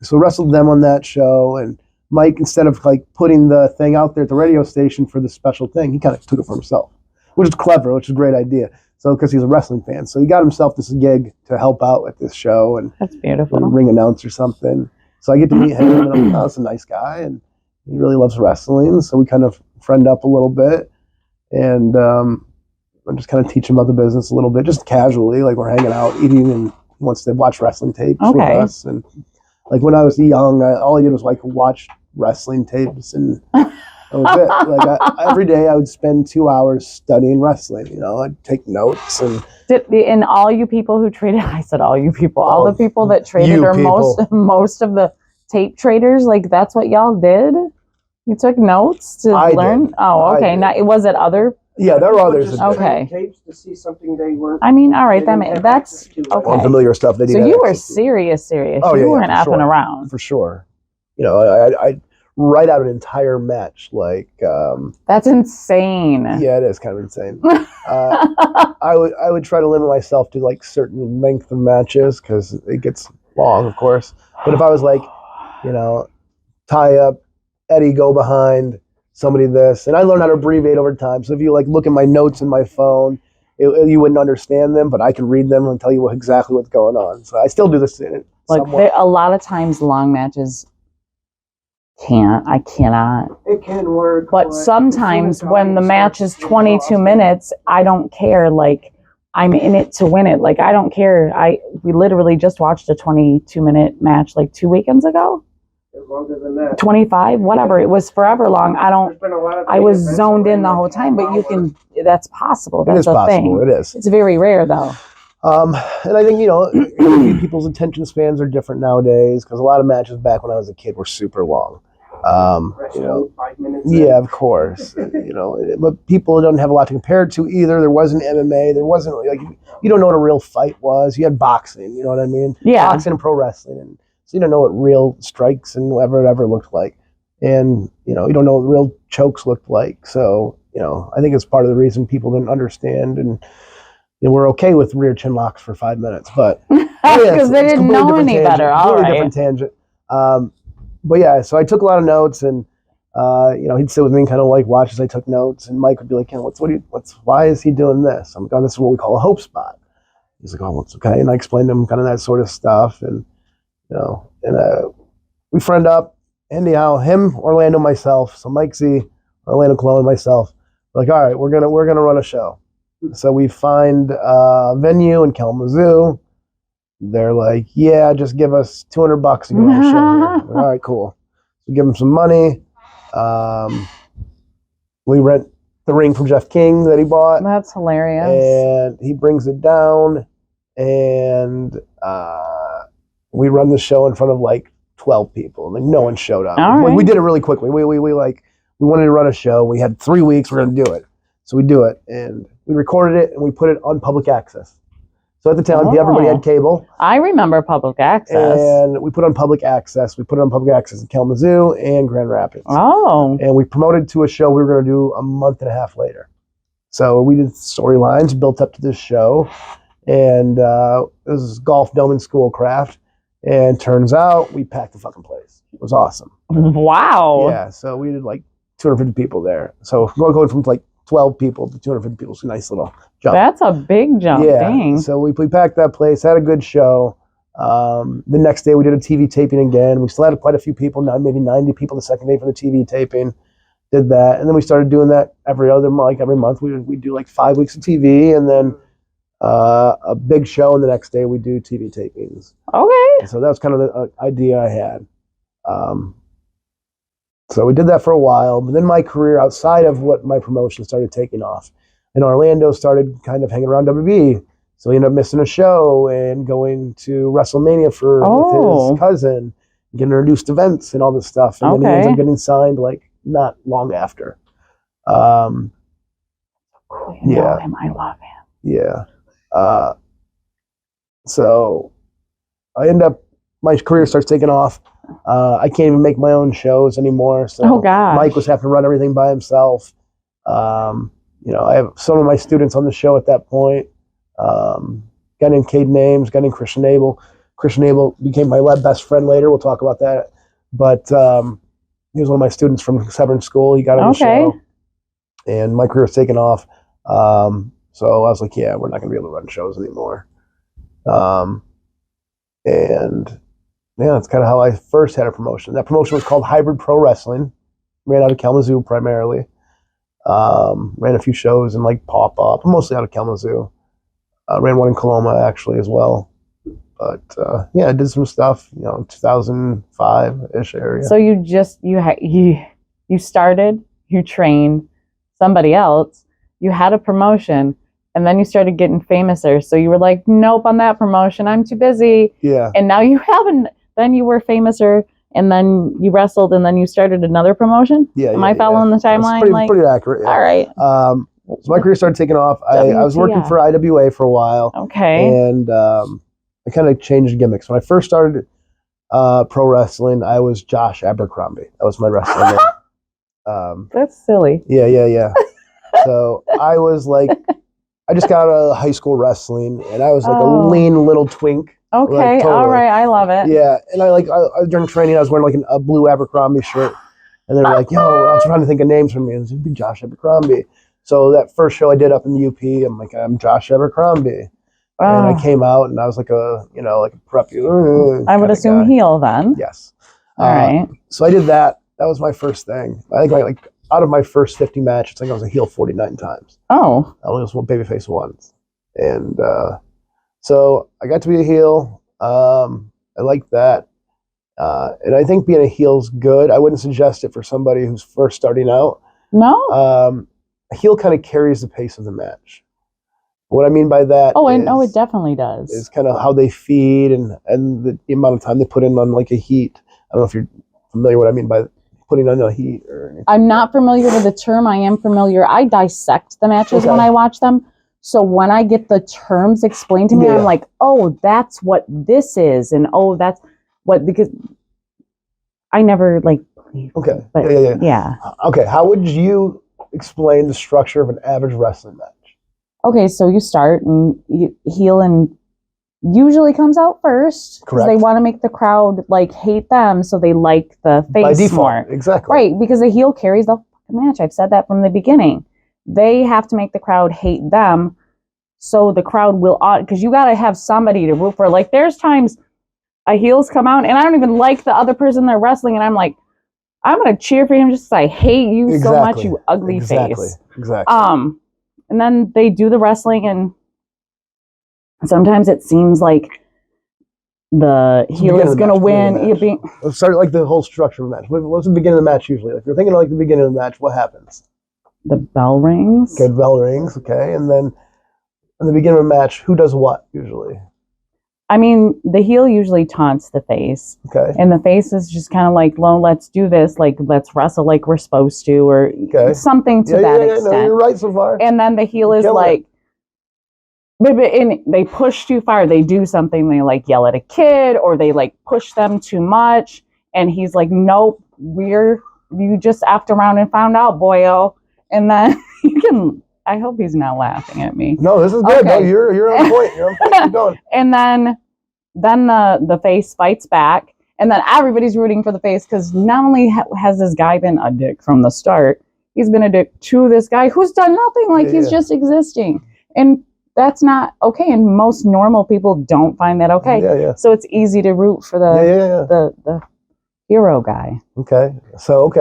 S4: So wrestled them on that show, and Mike, instead of like putting the thing out there at the radio station for the special thing, he kind of took it for himself, which is clever, which is a great idea. So, because he's a wrestling fan, so he got himself this gig to help out at this show and
S2: That's beautiful.
S4: ring announce or something. So I get to meet him, and I'm like, oh, that's a nice guy, and he really loves wrestling. So we kind of friend up a little bit, and I just kind of teach him about the business a little bit, just casually, like we're hanging out, eating, and he wants to watch wrestling tapes with us. And like when I was young, all I did was like watch wrestling tapes, and that was it. Like every day I would spend 2 hours studying wrestling. You know, I'd take notes and.
S2: And all you people who traded, I said all you people, all the people that traded
S4: you
S2: are
S4: people.
S2: most of the tape traders. Like that's what y'all did. You took notes to
S4: I
S2: learn.
S4: did.
S2: Oh,
S4: I
S2: okay.
S4: did.
S2: Now was it other?
S4: Yeah, there are others.
S5: Just
S4: that did.
S2: Okay.
S5: Tapes to see something they weren't.
S2: I mean, all right.
S5: they didn't have
S2: That's
S5: access to.
S2: okay.
S4: Unfamiliar stuff. They
S2: So
S4: didn't
S2: you
S4: have
S2: were
S4: access to.
S2: serious.
S4: Oh,
S2: You
S4: yeah,
S2: weren't
S4: for
S2: effing
S4: sure.
S2: around.
S4: For sure. You know, I write out an entire match. Like,
S2: That's insane.
S4: yeah, it is kind of insane. I would try to limit myself to like certain length of matches because it gets long, of course. But if I was like, you know, tie up, Eddie go behind, somebody this, and I learned how to abbreviate over time. So if you like look at my notes in my phone, you wouldn't understand them, but I can read them and tell you exactly what's going on. So I still do this.
S2: Like a lot of times, long matches I cannot.
S5: It can work.
S2: But sometimes when the match is 22 minutes, I don't care. Like I'm in it to win it. Like I don't care. We literally just watched a 22-minute match like 2 weekends ago.
S5: Longer than that.
S2: 25, whatever. It was forever long. I was zoned in the whole time, but that's possible. That's a thing.
S4: It is.
S2: It's very rare though.
S4: And I think, you know, people's attention spans are different nowadays because a lot of matches back when I was a kid were super long. You know,
S5: 5 minutes.
S4: yeah, of course. You know, but people don't have a lot to compare it to either. There wasn't MMA. There wasn't like you don't know what a real fight was. You had boxing. You know what I mean?
S2: Yeah.
S4: Boxing and pro wrestling, and so you don't know what real strikes and whatever it ever looked like, and you know you don't know what real chokes looked like. So you know, I think it's part of the reason people didn't understand and. You know, we're okay with rear chin locks for 5 minutes, but
S2: Because they didn't know any better. All right.
S4: Different tangent. But yeah, so I took a lot of notes, and you know, he'd sit with me and kind of like watch as I took notes, and Mike would be like, you know, why is he doing this? I'm like, oh, this is what we call a hope spot. He's like, oh, it's okay, and I explained to him kind of that sort of stuff, and you know, and we friend up. Anyhow, him, Orlando, myself. So Mike Z, Orlando Colon, myself. We're like, all right, we're gonna run a show. So we find a venue in Kalamazoo. They're like, yeah, just give us $200 to go on the show here. All right, cool. We give them some money. We rent the ring from Jeff King that he bought.
S2: That's hilarious.
S4: And he brings it down, and we run the show in front of like 12 people, and like no one showed up.
S2: All right.
S4: We did it really quickly. We we wanted to run a show. We had 3 weeks. We're going to do it. So we do it, and we recorded it, and we put it on public access. So at the time, everybody had cable.
S2: I remember public access.
S4: And we put on public access. We put it on public access in Kalamazoo and Grand Rapids.
S2: Oh.
S4: And we promoted to a show we were going to do a month and a half later. So we did storylines, built up to this show, and it was Golf Dome and Schoolcraft. And turns out we packed the fucking place. It was awesome.
S2: Wow.
S4: Yeah, so we did like 250 people there. So going from like 12 people to 250 people is a nice little jump.
S2: That's a big jump.
S4: Yeah.
S2: Dang.
S4: So we packed that place, had a good show. The next day we did a TV taping again. We still had quite a few people, maybe 90 people the second day for the TV taping. Did that. And then we started doing that every month. We do like 5 weeks of TV, and then a big show, and the next day we do TV tapings.
S2: Okay.
S4: And so that was kind of the idea I had. So we did that for a while, but then my career outside of what my promotion started taking off. And Orlando started kind of hanging around WB. So he ended up missing a show and going to WrestleMania with his cousin, getting introduced to events and all this stuff. And then he ends up getting signed like not long after.
S2: I
S4: Yeah.
S2: love him.
S4: Yeah. So I end up, my career starts taking off. I can't even make my own shows anymore. So Mike was having to run everything by himself. I have some of my students on the show at that point. A guy named Caden Ames, a guy named Christian Abel. Christian Abel became my best friend later. We'll talk about that. But he was one of my students from Severn School. He got on the show. And my career was taking off. So I was like, yeah, we're not going to be able to run shows anymore. And yeah, that's kind of how I first had a promotion. That promotion was called Hybrid Pro Wrestling. Ran out of Kalamazoo primarily. Ran a few shows in like Pop-Up, mostly out of Kalamazoo. Ran one in Coloma actually as well. But I did some stuff, 2005-ish area.
S2: So you started, you trained somebody else, you had a promotion, and then you started getting famouser. So you were like, nope, on that promotion, I'm too busy.
S4: Yeah.
S2: And now you haven't. Then you were famouser, and then you wrestled, and then you started another promotion?
S4: Yeah.
S2: Am I following the timeline?
S4: That's pretty accurate. Yeah.
S2: All right.
S4: So my career started taking off. I was working for IWA for a while.
S2: Okay.
S4: And I kind of changed gimmicks. When I first started pro wrestling, I was Josh Abercrombie. That was my wrestling name.
S2: That's silly.
S4: Yeah. So I was like, I just got out of high school wrestling, and I was like a lean little twink.
S2: Okay,
S4: like, totally.
S2: All right, I love it.
S4: Yeah, and I during training, I was wearing like a blue Abercrombie shirt, and they're like, yo, I was trying to think of names for me, and it'd be Josh Abercrombie. So that first show I did up in the UP, I'm Josh Abercrombie. And I came out, and I was like a prep.
S2: I would assume heel then.
S4: Yes.
S2: All right.
S4: So I did that. That was my first thing. I think out of my first 50 matches, I think I was a heel 49 times.
S2: Oh.
S4: I only was one babyface once. And so I got to be a heel. I liked that. And I think being a heel's good. I wouldn't suggest it for somebody who's first starting out.
S2: No?
S4: A heel kind of carries the pace of the match. What I mean by that
S2: it definitely does.
S4: Is kind of how they feed and the amount of time they put in on like a heat. I don't know if you're familiar what I mean by putting on a heat or anything.
S2: I'm not familiar with the term. I am familiar. I dissect the matches when I watch them. So when I get the terms explained to me, I'm like, oh, that's what this is. And oh, that's what, because I never believe.
S4: Okay.
S2: But yeah.
S4: Okay. How would you explain the structure of an average wrestling match?
S2: Okay. So you start and you heel and usually comes out first because they want to make the crowd hate them. So they like the face
S4: by default,
S2: more.
S4: Exactly.
S2: Right. Because the heel carries the match. I've said that from the beginning. They have to make the crowd hate them, so the crowd will, because you got to have somebody to root for. There's times a heel's come out, and I don't even like the other person they're wrestling, and I'm like, I'm going to cheer for him just because I hate you so much, you ugly face.
S4: Exactly.
S2: And then they do the wrestling, and sometimes it seems like the heel is going to win.
S4: Let's start the whole structure of the match. What's the beginning of the match usually? If you're thinking the beginning of the match, what happens?
S2: The bell rings.
S4: Okay, bell rings. Okay, and then in the beginning of a match, who does what usually?
S2: I mean, the heel usually taunts the face.
S4: Okay.
S2: And the face is just kind of like, well, let's do this. Like, let's wrestle like we're supposed to, or something to that extent.
S4: No, you're right so far.
S2: And then the heel is like, and they push too far. They do something. They like yell at a kid, or they like push them too much. And he's like, nope, you just effed around and found out, boyo. And then I hope he's not laughing at me.
S4: No, this is good. Okay. No, you're on point. You're on point. Keep going.
S2: And then the face fights back, and then everybody's rooting for the face, because not only has this guy been a dick from the start, he's been a dick to this guy who's done nothing. Like, he's just existing, and that's not okay. And most normal people don't find that okay. So it's easy to root for the hero guy.
S4: Okay. So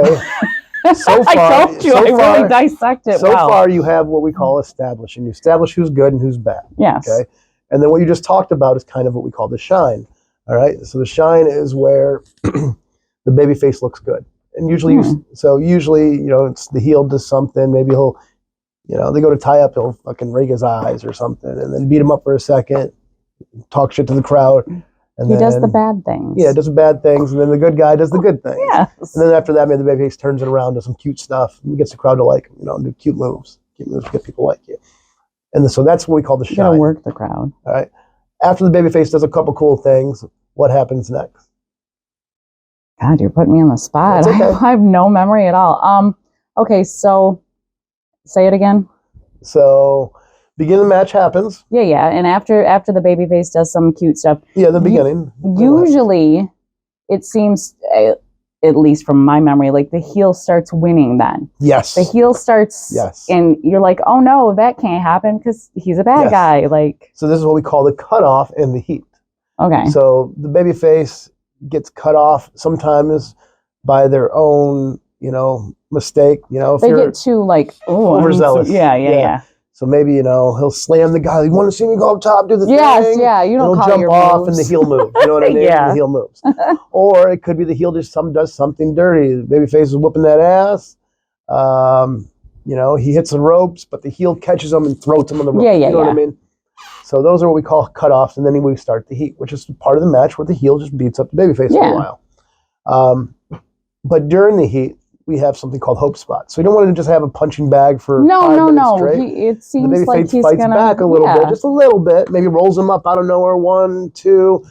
S4: So far,
S2: I told you, I really dissected it well.
S4: So far, you have what we call establishing. You establish who's good and who's bad.
S2: Yes.
S4: Okay. And then what you just talked about is kind of what we call the shine. All right. So the shine is where the baby face looks good. And usually, it's the heel does something. Maybe he'll, they go to tie up, he'll fucking rake his eyes or something, and then beat him up for a second, talk shit to the crowd. And
S2: he does the bad things.
S4: Yeah, does the bad things, and then the good guy does the good things.
S2: Yes.
S4: And then after that, maybe the babyface turns it around, does some cute stuff, and gets the crowd to like him, do cute moves to get people like you. And so that's what we call the shine. You
S2: gotta work the crowd.
S4: All right. After the babyface does a couple cool things, what happens next?
S2: God, you're putting me on the spot.
S4: Okay.
S2: I have no memory at all. Okay, so say it again.
S4: So beginning of the match happens.
S2: Yeah. And after the babyface does some cute stuff.
S4: Yeah, the beginning.
S2: Usually, it seems, at least from my memory, like the heel starts winning then.
S4: Yes.
S2: The heel starts, and you're like, oh no, that can't happen because he's a bad guy. Like.
S4: So this is what we call the cutoff in the heat.
S2: Okay.
S4: So the babyface gets cut off sometimes by their own, mistake. If
S2: they get too like
S4: overzealous.
S2: Yeah.
S4: So maybe, he'll slam the guy. You want to see me go up top, do the thing?
S2: Yeah, you don't call
S4: jump
S2: your
S4: off
S2: moves.
S4: And the heel moves. You know what I mean?
S2: Yeah.
S4: The heel moves. Or it could be the heel does something dirty. The babyface is whooping that ass. He hits the ropes, but the heel catches him and throws him on the ropes. You know what I mean? So those are what we call cutoffs, and then we start the heat, which is part of the match where the heel just beats up the babyface for a while. But during the heat, we have something called hope spots. So we don't want to just have a punching bag for 5 minutes straight.
S2: It seems
S4: the
S2: like he's
S4: fights
S2: gonna
S4: back a little bit, just a little bit. Maybe rolls him up out of nowhere, 1, 2.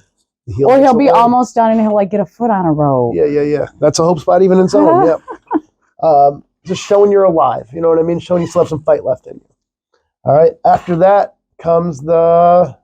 S2: Or he'll be almost done and he'll like get a foot on a rope.
S4: Yeah. That's a hope spot even in its own. Yep. Just showing you're alive. You know what I mean? Showing you still have some fight left in you. All right. After that comes the.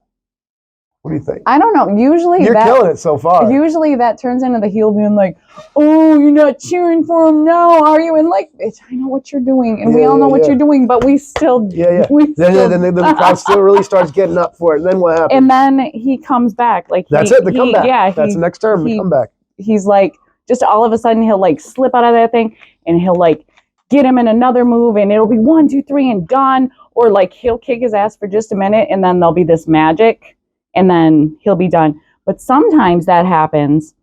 S4: What do you think?
S2: I don't know. Usually
S4: you're killing it so far.
S2: Usually that turns into the heel being like, "Oh, you're not cheering for him now, are you?" And like, bitch, I know what you're doing, and we all know what you're doing, but we still.
S4: Then the crowd still really starts getting up for it. And then what happens?
S2: And then he comes back. Like
S4: that's it. The comeback. Yeah, that's the next term. The comeback.
S2: He's like, just all of a sudden he'll like slip out of that thing, and he'll like get him in another move, and it'll be 1, 2, 3, and done. Or like he'll kick his ass for just a minute, and then there'll be this magic. And then he'll be done. But sometimes that happens.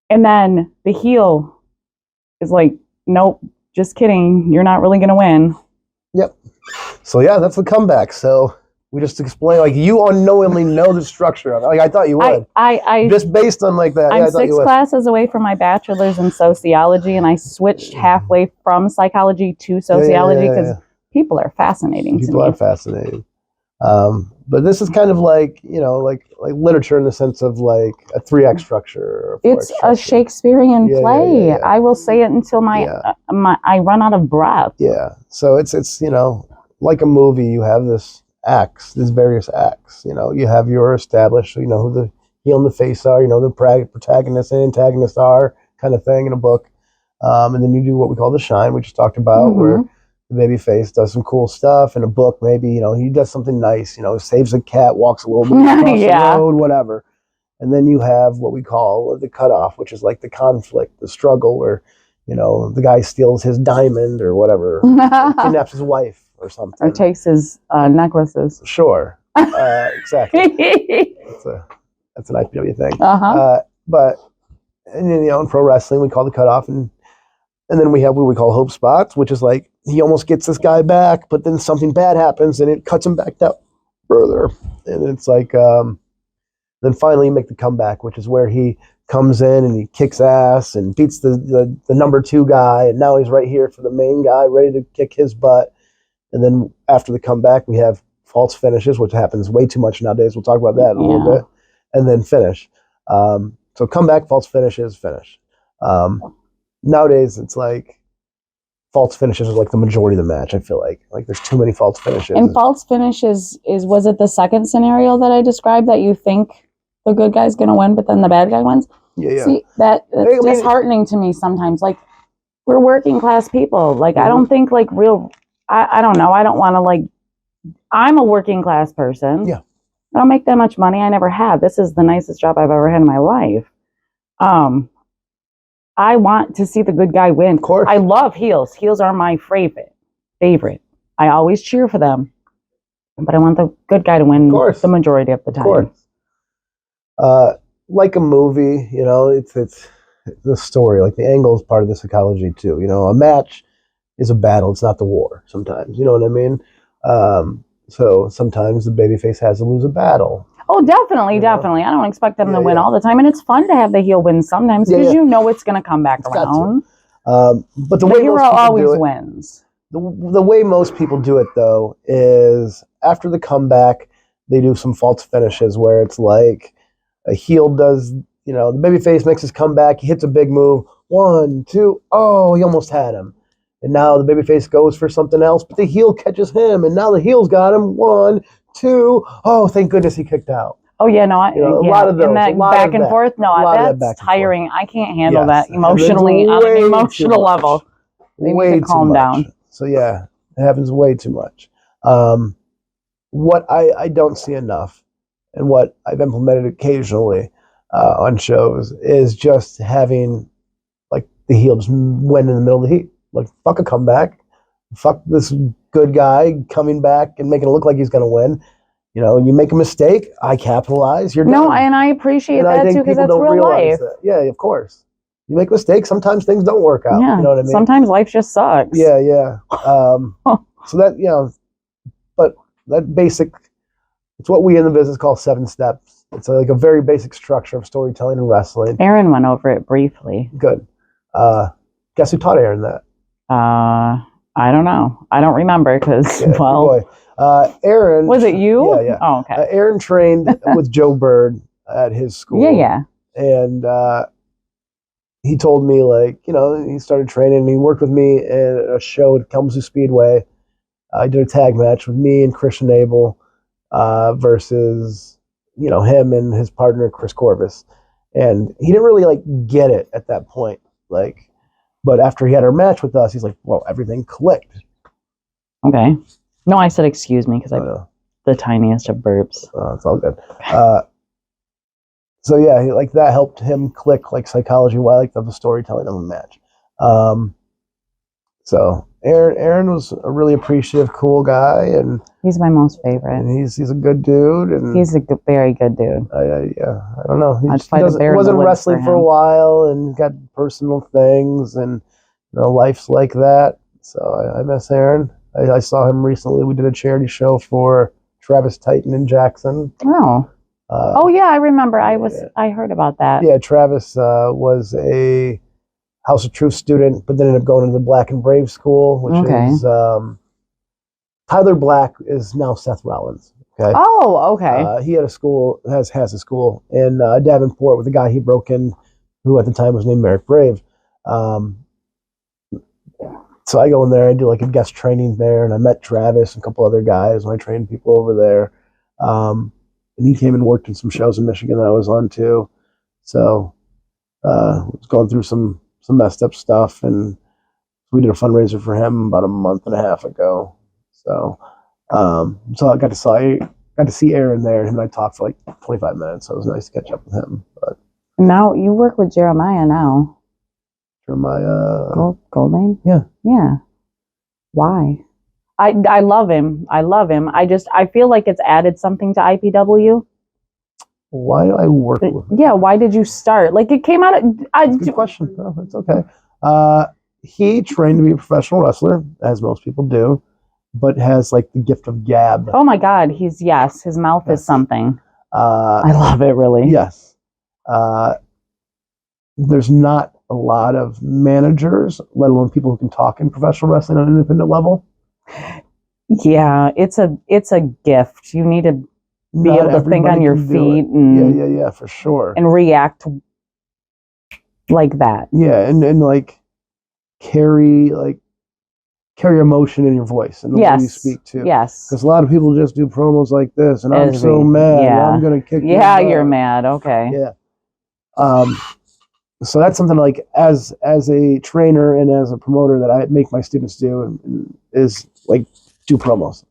S2: And then the heel is like, nope, just kidding. You're not really going to win.
S4: Yep. So, that's the comeback. So we just explain, like, you unknowingly know the structure of it. Like, I thought you would.
S2: I
S4: just based on like that.
S2: I'm 6 classes away from my bachelor's in sociology. And I switched halfway from psychology to sociology because people are fascinating to me.
S4: People are fascinating. But this is kind of like, like literature in the sense of like a 3-act structure. Or
S2: it's a Shakespearean play. I will say it until I run out of breath. Yeah.
S4: So it's like a movie. You have these various acts. You have your established, who the heel and the face are, the protagonist and antagonist are, kind of thing in a book. And then you do what we call the shine, we just talked about, where the baby face does some cool stuff in a book. Maybe, he does something nice, saves a cat, walks a little bit across the road, whatever. And then you have what we call the cutoff, which is like the conflict, the struggle where, the guy steals his diamond or whatever, or kidnaps his wife or something.
S2: Or takes his necklaces.
S4: Sure. Exactly. That's an IPW thing. But, in pro wrestling, we call the cutoff, and then we have what we call hope spots, which is like he almost gets this guy back, but then something bad happens and it cuts him back down further. And it's like Then finally you make the comeback, which is where he comes in and he kicks ass and beats the number 2 guy, and now he's right here for the main guy, ready to kick his butt. And then after the comeback, we have false finishes, which happens way too much nowadays. We'll talk about that in a little bit. And then finish. So comeback, false finishes, finish. Nowadays, it's like false finishes are like the majority of the match, I feel like. Like there's too many false finishes.
S2: And false finishes was it the second scenario that I described that you think the good guy's going to win, but then the bad guy wins?
S4: Yeah.
S2: See, that's disheartening to me sometimes. Like, we're working class people. Like, I don't think like I don't know. I don't want to like, I'm a working class person.
S4: Yeah.
S2: I don't make that much money. I never have. This is the nicest job I've ever had in my life. I want to see the good guy win.
S4: Of course.
S2: I love heels. Heels are my favorite. I always cheer for them. But I want the good guy to win the majority of the time.
S4: Of course. Like a movie, you know, it's the story. Like the angle is part of the psychology too. You know, a match is a battle. It's not the war sometimes. You know what I mean? So sometimes the babyface has to lose a battle.
S2: Oh, definitely. I don't expect them to win all the time. And it's fun to have the heel win sometimes because you know it's going to come back around.
S4: But the way
S2: hero always wins.
S4: The way most people do it, though, is after the comeback, they do some false finishes where it's like a heel does, you know, the babyface makes his comeback, he hits a big move, 1, 2, oh, he almost had him. And now the babyface goes for something else, but the heel catches him, and now the heel's got him, 1, 2, oh, thank goodness he kicked out.
S2: Oh, yeah, no,
S4: a lot of those.
S2: That back and forth, that's tiring. I can't handle that emotionally on an emotional level. They need to calm down.
S4: So, yeah, it happens way too much. What I don't see enough, and what I've implemented occasionally on shows, is just having, like, the heel just win in the middle of the heat. Like, fuck a comeback. Fuck this good guy coming back and making it look like he's going to win. You know, you make a mistake, I capitalize, you're done.
S2: No, and I appreciate that too, because that's real life.
S4: That. Yeah, of course. You make mistakes, sometimes things don't work out.
S2: Yeah,
S4: you know what I mean?
S2: Sometimes life just sucks.
S4: Yeah. So that, you know, but that basic, it's what we in the business call 7 steps. It's like a very basic structure of storytelling and wrestling.
S2: Aaron went over it briefly.
S4: Good. Guess who taught Aaron that?
S2: I don't know. I don't remember because, Aaron...
S4: Was
S2: it you?
S4: Yeah.
S2: Oh, okay.
S4: Aaron trained with Joe Bird at his school.
S2: Yeah.
S4: And he told me, like, you know, he started training and he worked with me at a show at Kalamazoo Speedway. I did a tag match with me and Christian Abel versus, you know, him and his partner, Chris Corvus. And he didn't really, like, get it at that point. Like, but after he had our match with us, he's like, well, everything clicked.
S2: Okay. No, I said excuse me because I'm the tiniest of burps.
S4: It's all good. So yeah, like that helped him click, like psychology-wise, like the storytelling of a match. So Aaron was a really appreciative, cool guy, and
S2: he's my most favorite.
S4: And he's a good dude, and
S2: he's a very good dude.
S4: Yeah, I don't know. He
S2: wasn't
S4: wrestling for a while, and got personal things, and you know, life's like that. So I miss Aaron. I saw him recently. We did a charity show for Travis Titan in Jackson.
S2: Oh yeah, I remember. I heard about that.
S4: Yeah, Travis was a House of Truth student, but then ended up going to the Black and Brave school, which is Tyler Black is now Seth Rollins. Okay.
S2: Oh, okay.
S4: He had a school, has a school in Davenport with a guy he broke in, who at the time was named Merrick Brave. So I go in there, I do like a guest training there, and I met Travis and a couple other guys, and I trained people over there. And he came and worked in some shows in Michigan that I was on too. So was going through some messed up stuff, and we did a fundraiser for him about a month and a half ago. So I got to see Aaron there, and I talked for like 25 minutes. So it was nice to catch up with him. But
S2: now you work with Jeremiah now.
S4: Jeremiah
S2: Goldman?
S4: Yeah.
S2: Why? I love him. I feel like it's added something to IPW.
S4: Why do I work with him?
S2: Yeah, why did you start? Like, it came out of...
S4: Good question. No, it's okay. He trained to be a professional wrestler, as most people do, but has like the gift of gab.
S2: Oh my God, his mouth is something. I love it, really.
S4: Yes. There's not a lot of managers, let alone people who can talk in professional wrestling on an independent level.
S2: Yeah, it's a gift. You need to be
S4: Not
S2: able to think on your
S4: everybody can do
S2: feet
S4: it.
S2: and
S4: Yeah, for sure.
S2: and react like that.
S4: Yeah, and like carry emotion in your voice and the way you speak too.
S2: Yes.
S4: Because a lot of people just do promos like this, and I'm
S2: As
S4: so
S2: we-
S4: mad.
S2: yeah.
S4: I'm gonna kick.
S2: Yeah,
S4: your
S2: you're
S4: butt.
S2: mad. Okay.
S4: Yeah. So that's something like as a trainer and as a promoter that I make my students do is like do promos.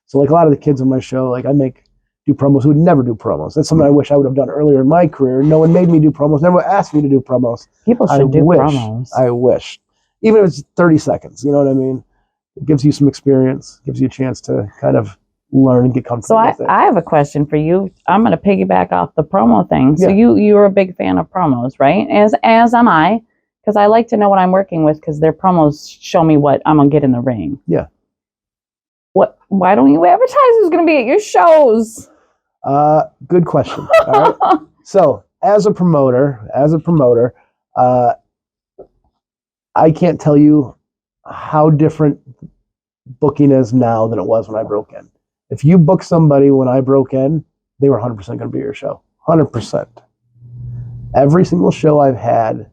S4: So like a lot of the kids on my show, like I do promos who would never do promos. That's something I wish I would have done earlier in my career. No one made me do promos. Never asked me to do promos.
S2: People should do promos.
S4: I wish. Even if it's 30 seconds, you know what I mean? It gives you some experience, gives you a chance to kind of learn and get comfortable with it.
S2: I have a question for you. I'm going to piggyback off the promo thing. So you're a big fan of promos, right? As am I, because I like to know what I'm working with because their promos show me what I'm going to get in the ring.
S4: Yeah.
S2: Why don't you advertise who's going to be at your shows?
S4: Good question. All right. So as a promoter, I can't tell you how different booking is now than it was when I broke in. If you book somebody when I broke in, they were 100% going to be your show. 100%. Every single show I've had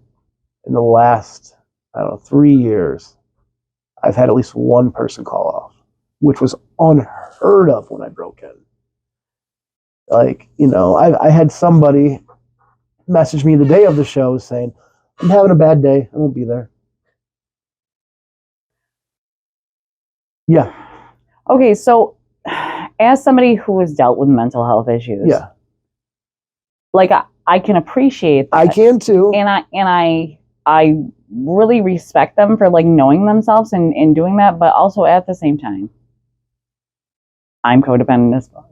S4: in the last, 3 years, I've had at least one person call off, which was unheard of when I broke in. Like, I had somebody message me the day of the show saying, I'm having a bad day. I won't be there. Yeah.
S2: Okay, so as somebody who has dealt with mental health issues, like I can appreciate that.
S4: I can too.
S2: And I really respect them for like knowing themselves and doing that, but also at the same time, I'm codependent as fuck.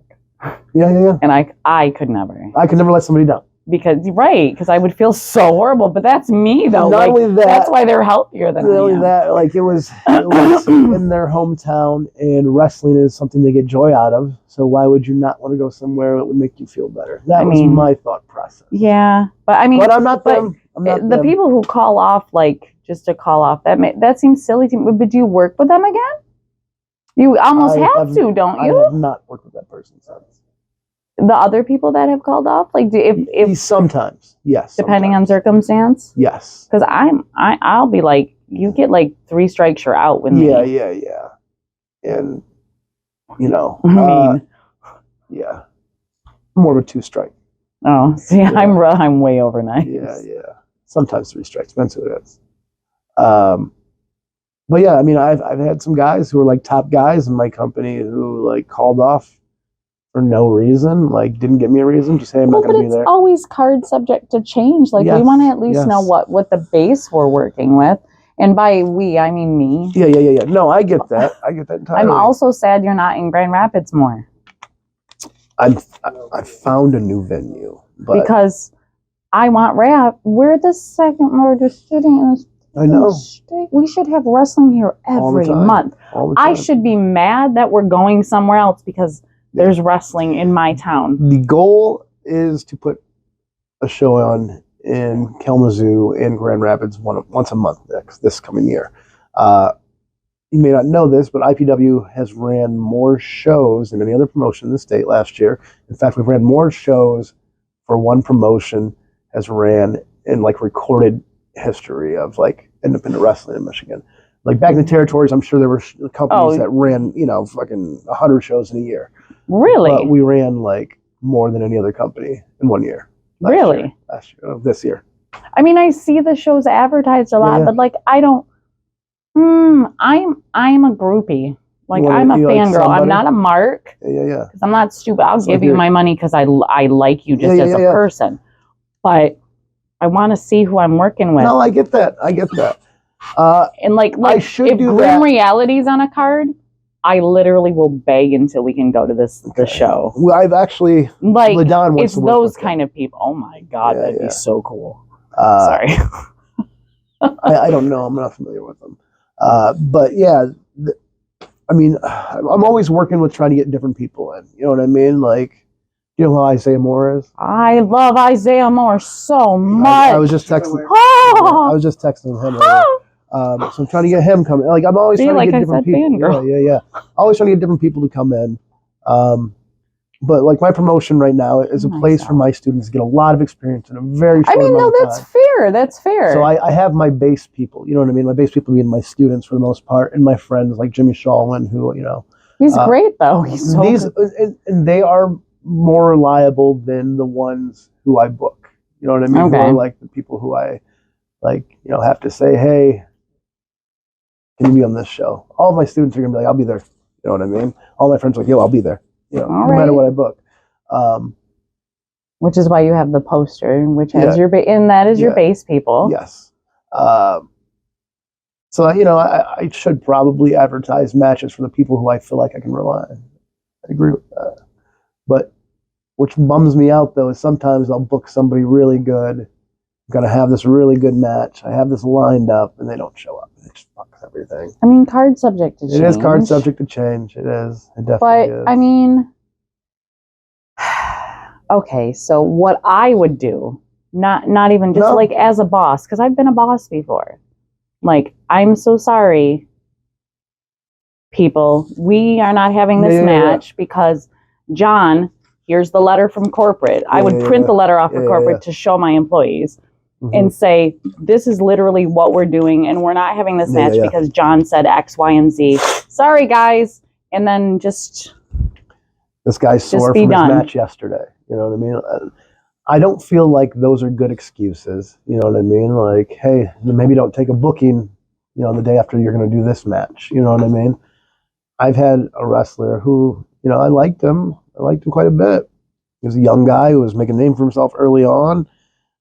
S4: Yeah.
S2: And I could never.
S4: I could never let somebody down.
S2: Because I would feel so horrible, but that's me though.
S4: Not only that,
S2: that's why they're healthier than
S4: not
S2: I
S4: only
S2: am.
S4: that, like it was in their hometown, and wrestling is something they get joy out of. So why would you not want to go somewhere that would make you feel better? That was my thought process.
S2: Yeah, but I mean,
S4: but I'm not them. I'm not
S2: the
S4: them.
S2: people who call off like just to call off that seems silly to me. But do you work with them again? You almost have to, don't you?
S4: I have not worked with that person since.
S2: The other people that have called off, like if
S4: sometimes, yes,
S2: depending on circumstance,
S4: yes.
S2: Because I'll be like, you get like 3 strikes, you're out with me.
S4: Yeah, and yeah, more of a 2 strike.
S2: Oh, see, yeah. I'm way overnight.
S4: Yeah. Sometimes 3 strikes, depends who it is. But yeah, I mean, I've had some guys who were like top guys in my company who like called off for no reason, like didn't give me a reason, just say I'm not going to be there.
S2: It's always card subject to change. Like we want to at least know what the base we're working with, and by we I mean me.
S4: Yeah. No, I get that. I get that entirely.
S2: I'm also sad you're not in Grand Rapids more.
S4: I found a new venue,
S2: because I want rap. We're the second largest city in this.
S4: I know.
S2: State. We should have wrestling here every month. I should be mad that we're going somewhere else because there's wrestling in my town.
S4: The goal is to put a show on in Kalamazoo and Grand Rapids once a month this coming year. You may not know this, but IPW has ran more shows than any other promotion in the state last year. In fact, we've ran more shows for one promotion has ran in like recorded history of like independent wrestling in Michigan. Like back in the territories, I'm sure there were companies that ran, fucking 100 shows in a year.
S2: Really?
S4: But we ran like more than any other company in 1 year. Last year, this year.
S2: I mean, I see the shows advertised a lot, but like I don't. I'm a groupie. Like I'm a fangirl. I'm not a mark.
S4: Yeah.
S2: Because I'm not stupid. I'll give you my money because I like you just as a person. But I want to see who I'm working with.
S4: No, I get that.
S2: And like if Grim Reality's on a card, I literally will beg until we can go to the show.
S4: Well, I've actually
S2: like it's those kind of people. Oh my god, that'd be so cool. Sorry,
S4: I don't know. I'm not familiar with them, but yeah, I mean, I'm always working with trying to get different people in. You know what I mean? Like You know who Isaiah Moore is?
S2: I love Isaiah Moore so much.
S4: I was just texting.
S2: Oh!
S4: I was just texting him. So I'm trying to get him coming. Like I'm always trying to get different people. Yeah. Always trying to get different people to come in. But like my promotion right now is a place for my students to get a lot of experience in a very short amount of time.
S2: that's fair. That's fair.
S4: So I have my base people. You know what I mean? My base people being my students for the most part, and my friends like Jimmy Shawlin, who
S2: he's great though. He's so good.
S4: And they are more reliable than the ones who I book. You know what I mean?
S2: Okay.
S4: Who are like the people who I have to say, hey, can you be on this show? All of my students are gonna be like, I'll be there. You know what I mean? All my friends are like, yo, I'll be there. No matter what I book.
S2: Which is why you have the poster, which has your your base people.
S4: Yes. So I should probably advertise matches for the people who I feel like I can rely on. I agree with that. But which bums me out though is sometimes I'll book somebody really good. I'm gonna have this really good match. I have this lined up, and they don't show up. It just fucks everything.
S2: I mean, card subject to change.
S4: It is card subject to change. It is. It definitely is.
S2: But I mean, okay. So what I would do, not even just like as a boss, because I've been a boss before. Like, I'm so sorry, people. We are not having this match because John. Here's the letter from corporate. I would print the letter off of corporate to show my employees. And say, this is literally what we're doing, and we're not having this match because John said X, Y, and Z. Sorry, guys. And then just...
S4: This guy's sore from his match yesterday. You know what I mean? I don't feel like those are good excuses. You know what I mean? Like, hey, maybe don't take a booking, the day after you're going to do this match. You know what I mean? I've had a wrestler who, I liked him. I liked him quite a bit. He was a young guy who was making a name for himself early on.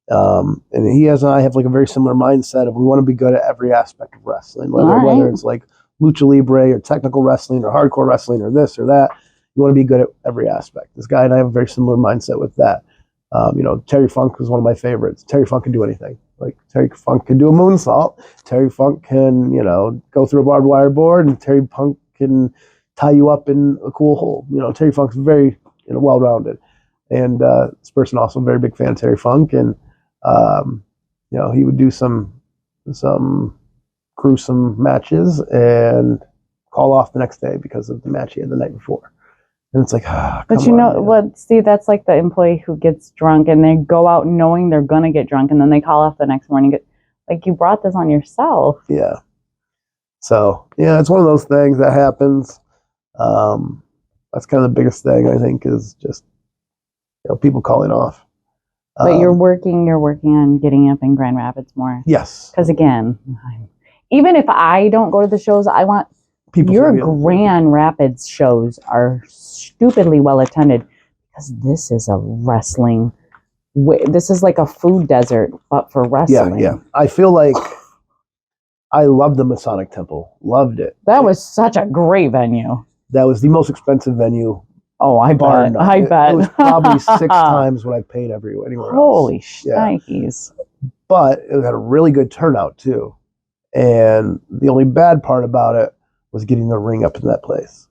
S4: And he and I have like a very similar mindset of we want to be good at every aspect of wrestling, whether it's like lucha libre or technical wrestling or hardcore wrestling or this or that. You want to be good at every aspect. This guy and I have a very similar mindset with that. Terry Funk was one of my favorites. Terry Funk can do anything. Like Terry Funk can do a moonsault. Terry Funk can, go through a barbed wire board, and Terry Funk can tie you up in a cool hole. Terry Funk's very, well-rounded. And this person also a very big fan of Terry Funk, and he would do some gruesome matches and call off the next day because of the match he had the night before. And it's like,
S2: see, that's like the employee who gets drunk and they go out knowing they're gonna get drunk, and then they call off the next morning. Like, you brought this on yourself.
S4: Yeah. So it's one of those things that happens. That's kind of the biggest thing I think is just people calling off.
S2: But you're working on getting up in Grand Rapids more.
S4: Yes.
S2: Because again, even if I don't go to the shows, I want your Grand Rapids shows are stupidly well attended because this is a wrestling. This is like a food desert, but for wrestling.
S4: Yeah. I feel like I loved the Masonic Temple. Loved it.
S2: That was such a great venue.
S4: That was the most expensive venue.
S2: Oh, I bet. I bet.
S4: It was probably 6 times what I paid anywhere else.
S2: Holy shnikes.
S4: But it had a really good turnout, too. And the only bad part about it was getting the ring up in that place.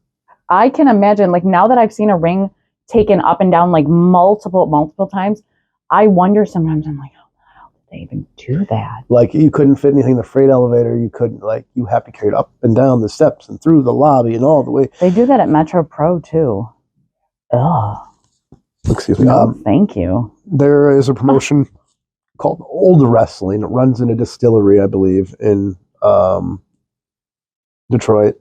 S2: I can imagine, like, now that I've seen a ring taken up and down, like, multiple times, I wonder sometimes, I'm like, how the hell did they even do that?
S4: Like, you couldn't fit anything in the freight elevator. You couldn't, like, you have to carry it up and down the steps and through the lobby and all the way.
S2: They do that at Metro Pro, too. Ugh.
S4: Excuse me.
S2: No, thank you.
S4: There is a promotion called Old Wrestling. It runs in a distillery, I believe, in Detroit.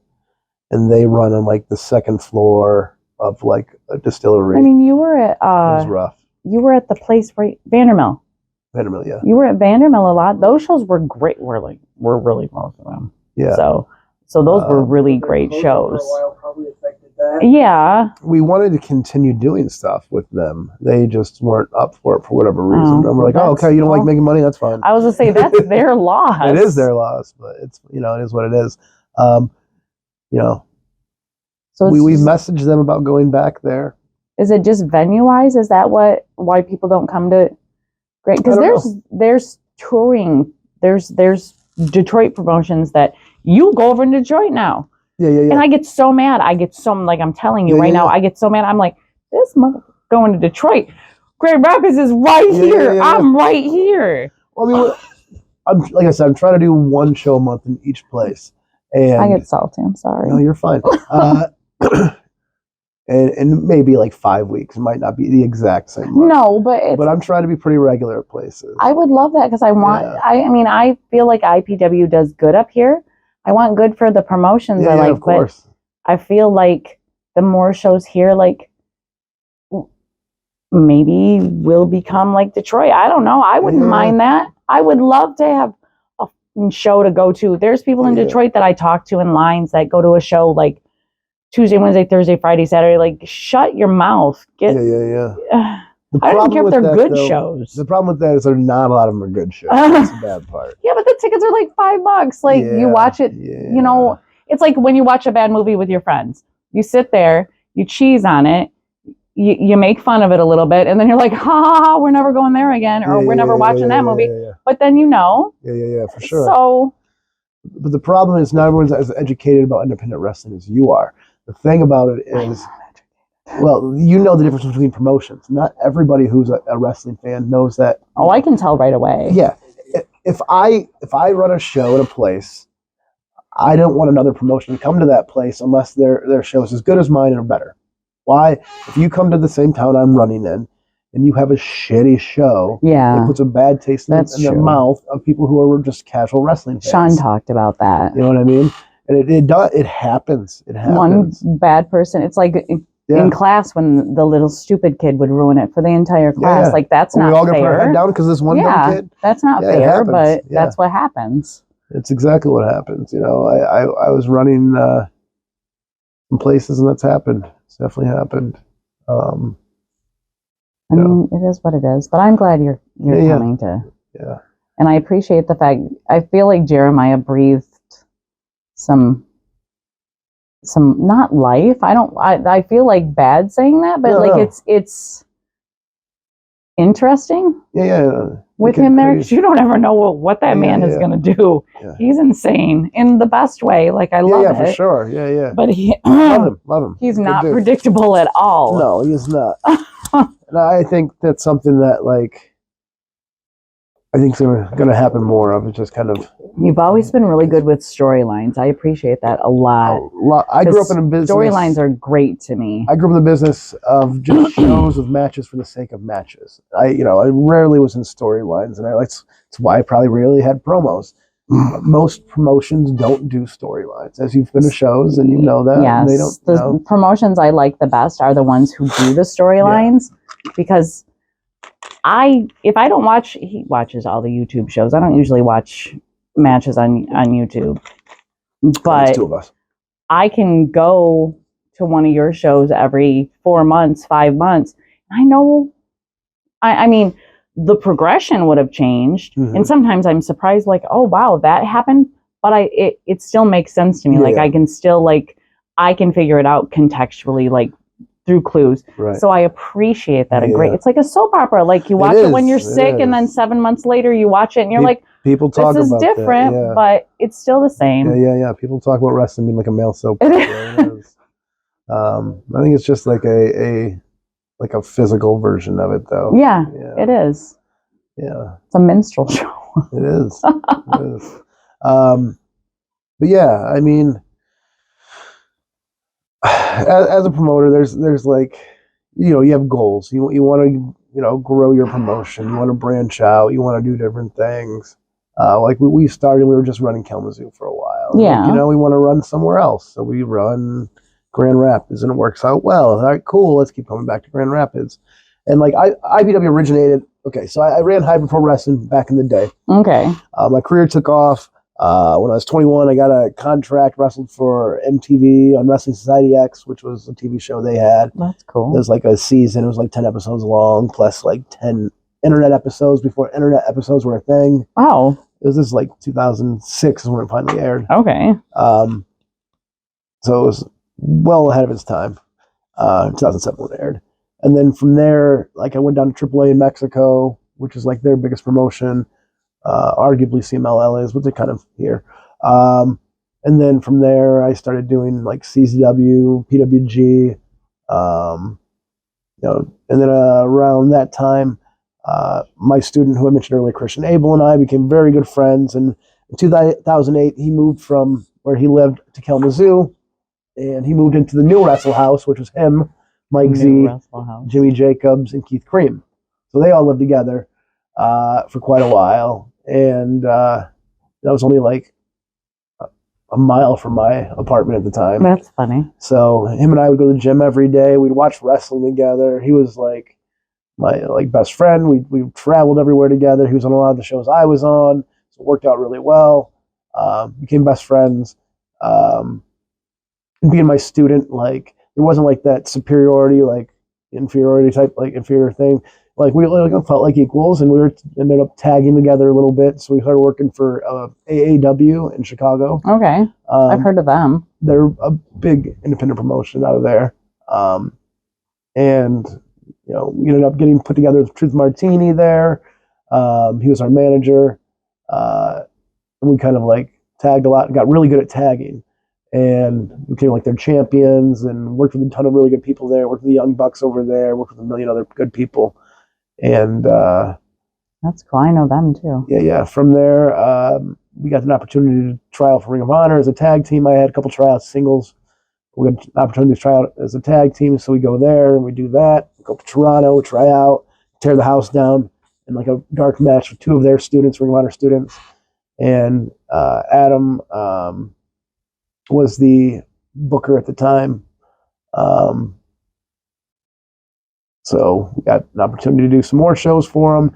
S4: And they run on, like, the second floor of, like, a distillery.
S2: I mean, you were at...
S4: it was rough.
S2: You were at the place right... Vandermill,
S4: yeah.
S2: You were at Vandermill a lot. Those shows were great. We're really close to them.
S4: Yeah.
S2: So those were really great shows.
S5: For a while, probably affected that.
S2: Yeah.
S4: We wanted to continue doing stuff with them. They just weren't up for it for whatever reason. And we're like, okay, you don't like making money? That's fine.
S2: I was going to say, that's their loss.
S4: It is their loss, but it's, it is what it is. So we've messaged them about going back there.
S2: Is it just venue-wise? Is that why people don't come to Great? Because there's touring. There's Detroit promotions that you go over in Detroit now.
S4: Yeah.
S2: And I get so mad. I'm telling you now, I get so mad. I'm like, this motherfucker going to Detroit. Grand Rapids is right here.
S4: Yeah.
S2: I'm right here.
S4: Well, I mean, like I said, I'm trying to do one show a month in each place. And
S2: I get salty. I'm sorry.
S4: No, you're fine. And maybe like 5 weeks. It might not be the exact same month.
S2: No, but
S4: I'm trying to be pretty regular at places.
S2: I would love that because I want.
S4: Yeah.
S2: I mean, I feel like IPW does good up here. I want good for the promotions.
S4: Yeah,
S2: like,
S4: of course.
S2: But I feel like the more shows here, like maybe will become like Detroit. I don't know. I wouldn't mind that. I would love to have a show to go to. There's people in Detroit that I talk to in lines that go to a show like Tuesday, Wednesday, Thursday, Friday, Saturday. Like, shut your mouth.
S4: Yeah.
S2: I don't care if they're good shows.
S4: The problem with that is not a lot of them are good shows. That's the bad part.
S2: Yeah, but the tickets are like $5. Like, you watch it, you know, it's like when you watch a bad movie with your friends. You sit there, you cheese on it, you make fun of it a little bit, and then you're like, ha, we're never going there again, or we're never watching that movie. But then
S4: Yeah, for sure.
S2: So,
S4: but the problem is not everyone's as educated about independent wrestling as you are. The thing about it is, well, you know the difference between promotions. Not everybody who's a wrestling fan knows that.
S2: Oh, I can tell right away.
S4: Yeah. If I run a show in a place, I don't want another promotion to come to that place unless their show is as good as mine or better. Why? If you come to the same town I'm running in and you have a shitty show, it puts a bad taste in the mouth of people who are just casual wrestling fans.
S2: Sean talked about that.
S4: You know what I mean? And it happens. It happens.
S2: One bad person. It's like in class when the little stupid kid would ruin it for the entire class. Yeah. Like, that's not fair. We all
S4: get our head down because this one dumb kid.
S2: That's not fair, but that's what happens.
S4: It's exactly what happens. You know, I was running some places and that's happened. It's definitely happened. I
S2: mean, it is what it is. But I'm glad you're coming to.
S4: Yeah.
S2: And I appreciate the fact. I feel like Jeremiah breathed some not life. I feel like bad saying that, but it's interesting. With him there, because you don't ever know what that man is going to do. Yeah. He's insane in the best way. Like, I love it.
S4: Yeah, for sure. Yeah.
S2: But
S4: love him.
S2: He's not predictable at all.
S4: No, he's not. And I think that's something that, like, I think it's going to happen more of. It's just kind of.
S2: You've always been really good with storylines. I appreciate that a lot.
S4: I grew up in a business.
S2: Storylines are great to me.
S4: I grew up in the business of just shows of matches for the sake of matches. I rarely was in storylines, and that's why I probably rarely had promos. Most promotions don't do storylines, as you've been to shows and you know that.
S2: Yes,
S4: they don't.
S2: The promotions I like the best are the ones who do the storylines, because if I don't watch, he watches all the YouTube shows. I don't usually watch matches on YouTube, but
S4: there's two of us.
S2: I can go to one of your shows every 4 months, 5 months. I know, I mean, the progression would have changed, and sometimes I'm surprised, like, oh wow, that happened, but it still makes sense to me. Like, I can still, like, I can figure it out contextually, like, through clues. Right. So I appreciate that. It's like a soap opera. Like, you watch it when you're sick, and then 7 months later you watch it and you're like,
S4: people talk
S2: this is
S4: about
S2: different, but it's still the same.
S4: Yeah. People talk about wrestling being like a male soap opera. I think it's just like a physical version of it, though.
S2: Yeah, it is.
S4: Yeah.
S2: It's a minstrel show.
S4: It is. It is. But yeah, I mean, as a promoter, there's like, you have goals. You want to, grow your promotion. You want to branch out. You want to do different things. Like we started, we were just running Kalamazoo for a while.
S2: Yeah.
S4: Like, we want to run somewhere else. So we run Grand Rapids, and it works out well. All right, cool. Let's keep coming back to Grand Rapids. And like IPW originated. Okay, so I ran Hybrid Pro Wrestling back in the day.
S2: Okay.
S4: My career took off. When I was 21, I got a contract, wrestled for MTV on Wrestling Society X, which was a TV show they had.
S2: That's cool.
S4: It was like a season. It was like 10 episodes long, plus like 10 internet episodes before internet episodes were a thing.
S2: Wow.
S4: It was just like 2006 is when it finally aired.
S2: Okay.
S4: So it was well ahead of its time. 2007 when it aired. And then from there, like, I went down to AAA in Mexico, which is like their biggest promotion. Arguably CMLL is, but they're kind of here. And then from there, I started doing like CZW, PWG, And then around that time, my student who I mentioned earlier, Christian Abel, and I became very good friends. And in 2008, he moved from where he lived to Kalamazoo, and he moved into the new Wrestle House, which was him, Mike Z, Jimmy Jacobs, and Keith Cream. So they all lived together for quite a while. And that was only like a mile from my apartment at the time.
S2: That's funny.
S4: So him and I would go to the gym every day. We'd watch wrestling together. He was like my best friend. We traveled everywhere together. He was on a lot of the shows I was on, so it worked out really well. Became best friends. And being my student, like there wasn't like that superiority, like inferiority type, like inferior thing. Like we felt like equals, and we ended up tagging together a little bit. So we started working for AAW in Chicago.
S2: Okay, I've heard of them.
S4: They're a big independent promotion out of there, and we ended up getting put together with Truth Martini there. He was our manager, and we kind of like tagged a lot and got really good at tagging, and became like their champions and worked with a ton of really good people there. Worked with the Young Bucks over there. Worked with a million other good people. And
S2: that's cool. I know them too.
S4: Yeah. From there, we got an opportunity to try out for Ring of Honor as a tag team. I had a couple tryouts singles. We got an opportunity to try out as a tag team, so we go there and we do that. We go to Toronto, try out, tear the house down in like a dark match with two of their students, Ring of Honor students. And Adam was the booker at the time. So we got an opportunity to do some more shows for them.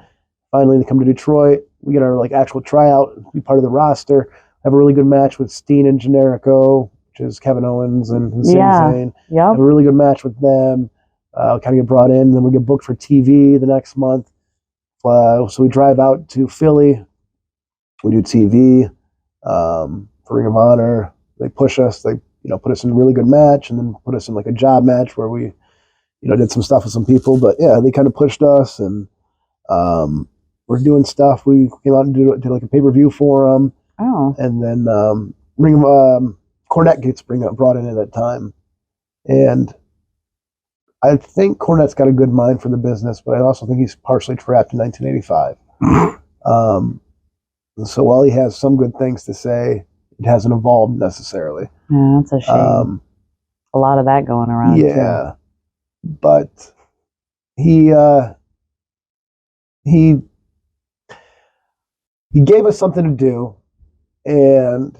S4: Finally, they come to Detroit. We get our like actual tryout, be part of the roster. Have a really good match with Steen and Generico, which is Kevin Owens and Sami Zayn.
S2: Yeah.
S4: Have a really good match with them. Kind of get brought in. Then we get booked for TV the next month. So we drive out to Philly. We do TV for Ring of Honor. They push us. They put us in a really good match, and then put us in like a job match where we did some stuff with some people. But yeah, they kind of pushed us, and we're doing stuff. We came out and did like a pay-per-view for them.
S2: Oh.
S4: And then Cornette gets brought in at that time. And I think Cornette's got a good mind for the business, but I also think he's partially trapped in 1985. So while he has some good things to say, it hasn't evolved necessarily.
S2: Yeah, that's a shame. A lot of that going around.
S4: Yeah. Too. But he gave us something to do, and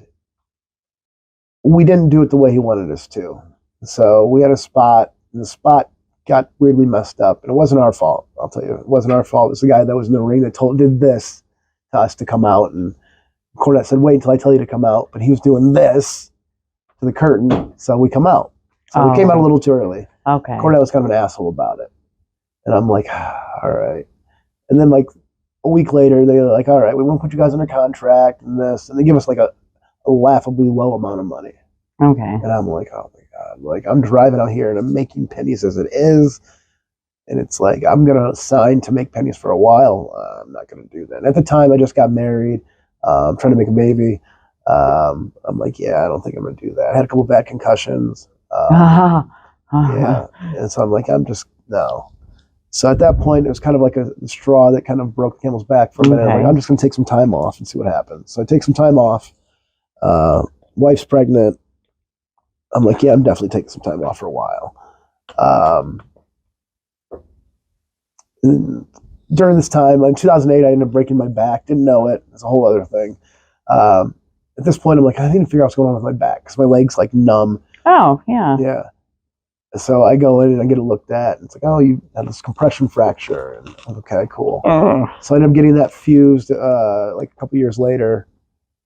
S4: we didn't do it the way he wanted us to. So we had a spot, and the spot got weirdly messed up, and it wasn't our fault. I'll tell you, it wasn't our fault. It was the guy that was in the ring that did this to us to come out, and Cornette said, "Wait until I tell you to come out," but he was doing this to the curtain, so we come out. So we came out a little too early.
S2: Okay.
S4: Cornette was kind of an asshole about it, and I'm like, all right. And then like a week later, they're like, all right, we won't put you guys under contract and this, and they give us like a laughably low amount of money.
S2: Okay.
S4: And I'm like, oh my God, like I'm driving out here and I'm making pennies as it is. And it's like, I'm going to sign to make pennies for a while. I'm not going to do that. And at the time, I just got married, trying to make a baby. I'm like, yeah, I don't think I'm going to do that. I had a couple bad concussions. Yeah. And so I'm like, no. So at that point, it was kind of like a straw that kind of broke the camel's back for a minute. I'm like, I'm just going to take some time off and see what happens. So I take some time off. Wife's pregnant. I'm like, yeah, I'm definitely taking some time off for a while. During this time, in 2008, I ended up breaking my back. Didn't know it. It's a whole other thing. At this point, I'm like, I need to figure out what's going on with my back because my leg's like numb.
S2: Oh, yeah.
S4: Yeah. So I go in and I get it looked at. And it's like, oh, you have this compression fracture. And I'm like, okay, cool. So I ended up getting that fused like a couple years later.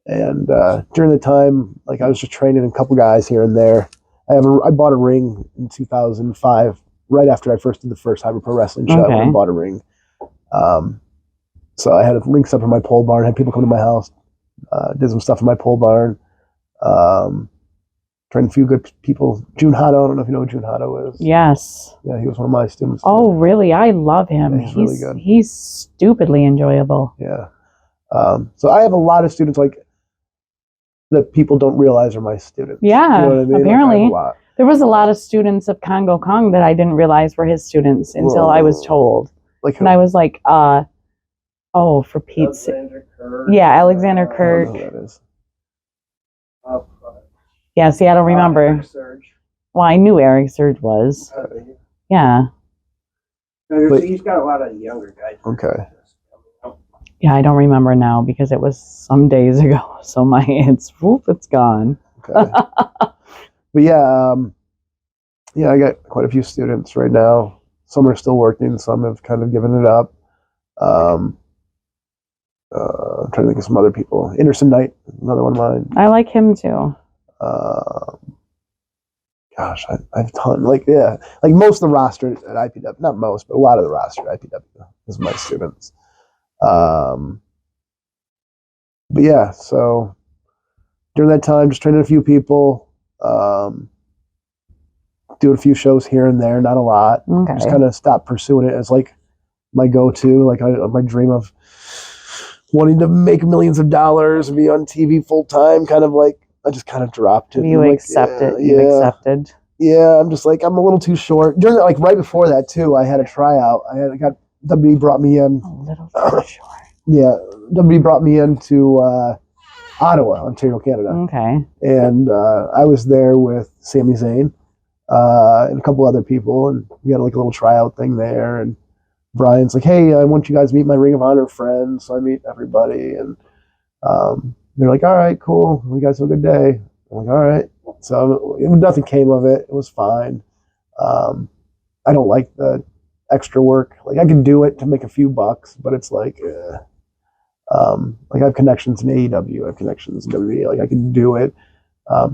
S4: And during the time, like I was just training a couple guys here and there. I bought a ring in 2005, right after I first did the first Hyper Pro Wrestling show. Okay. I bought a ring. So I had a ring set up in my pole barn. Had people come to my house. Did some stuff in my pole barn. Trained a few good people. Jun Hato, I don't know if you know who Jun Hato is.
S2: Yes.
S4: Yeah, he was one of my students.
S2: Oh, really? I love him.
S4: Yeah, he's really good.
S2: He's stupidly enjoyable.
S4: Yeah. So I have a lot of students like that people don't realize are my students.
S2: Yeah,
S4: you know what I mean?
S2: apparently.
S4: Like,
S2: There was a lot of students of Congo Kong that I didn't realize were his students until I was told.
S4: Like who?
S2: And I was like, oh, for Pete's sake.
S5: Alexander Kirk.
S2: Yeah, Alexander
S4: I don't
S2: Kirk.
S4: know who that is.
S5: Oh, fuck.
S2: Yeah, see, I don't remember.
S5: Eric Surge.
S2: Well, I knew Eric Surge was. Yeah.
S5: No, he's got a lot of younger guys.
S4: Okay.
S2: Yeah, I don't remember now because it was some days ago. So it's gone.
S4: Okay. But yeah, I got quite a few students right now. Some are still working. Some have kind of given it up. I'm trying to think of some other people. Anderson Knight, another one of mine.
S2: I like him too.
S4: Gosh, I've done like most of the roster at IPW, not most, but a lot of the roster at IPW is my students. But yeah, so during that time, just training a few people, doing a few shows here and there, not a lot.
S2: Okay.
S4: Just kind of stopped pursuing it as like my go-to, like my dream of wanting to make millions of dollars and be on TV full time. Kind of like I just kind of dropped it.
S2: You accepted. You accepted.
S4: Yeah, I'm just like I'm a little too short. During that, like right before that too, I had a tryout. WWE brought me in.
S2: A little too short.
S4: Yeah, WWE brought me into Ottawa, Ontario, Canada.
S2: Okay.
S4: And I was there with Sami Zayn and a couple other people, and we had like a little tryout thing there. And Brian's like, "Hey, I want you guys to meet my Ring of Honor friends." So I meet everybody, and they're like, "All right, cool. You guys have a good day." I'm like, "All right." So nothing came of it. It was fine. I don't like the extra work. Like I can do it to make a few bucks, but it's like I have connections in AEW, I have connections in WWE. Like I can do it.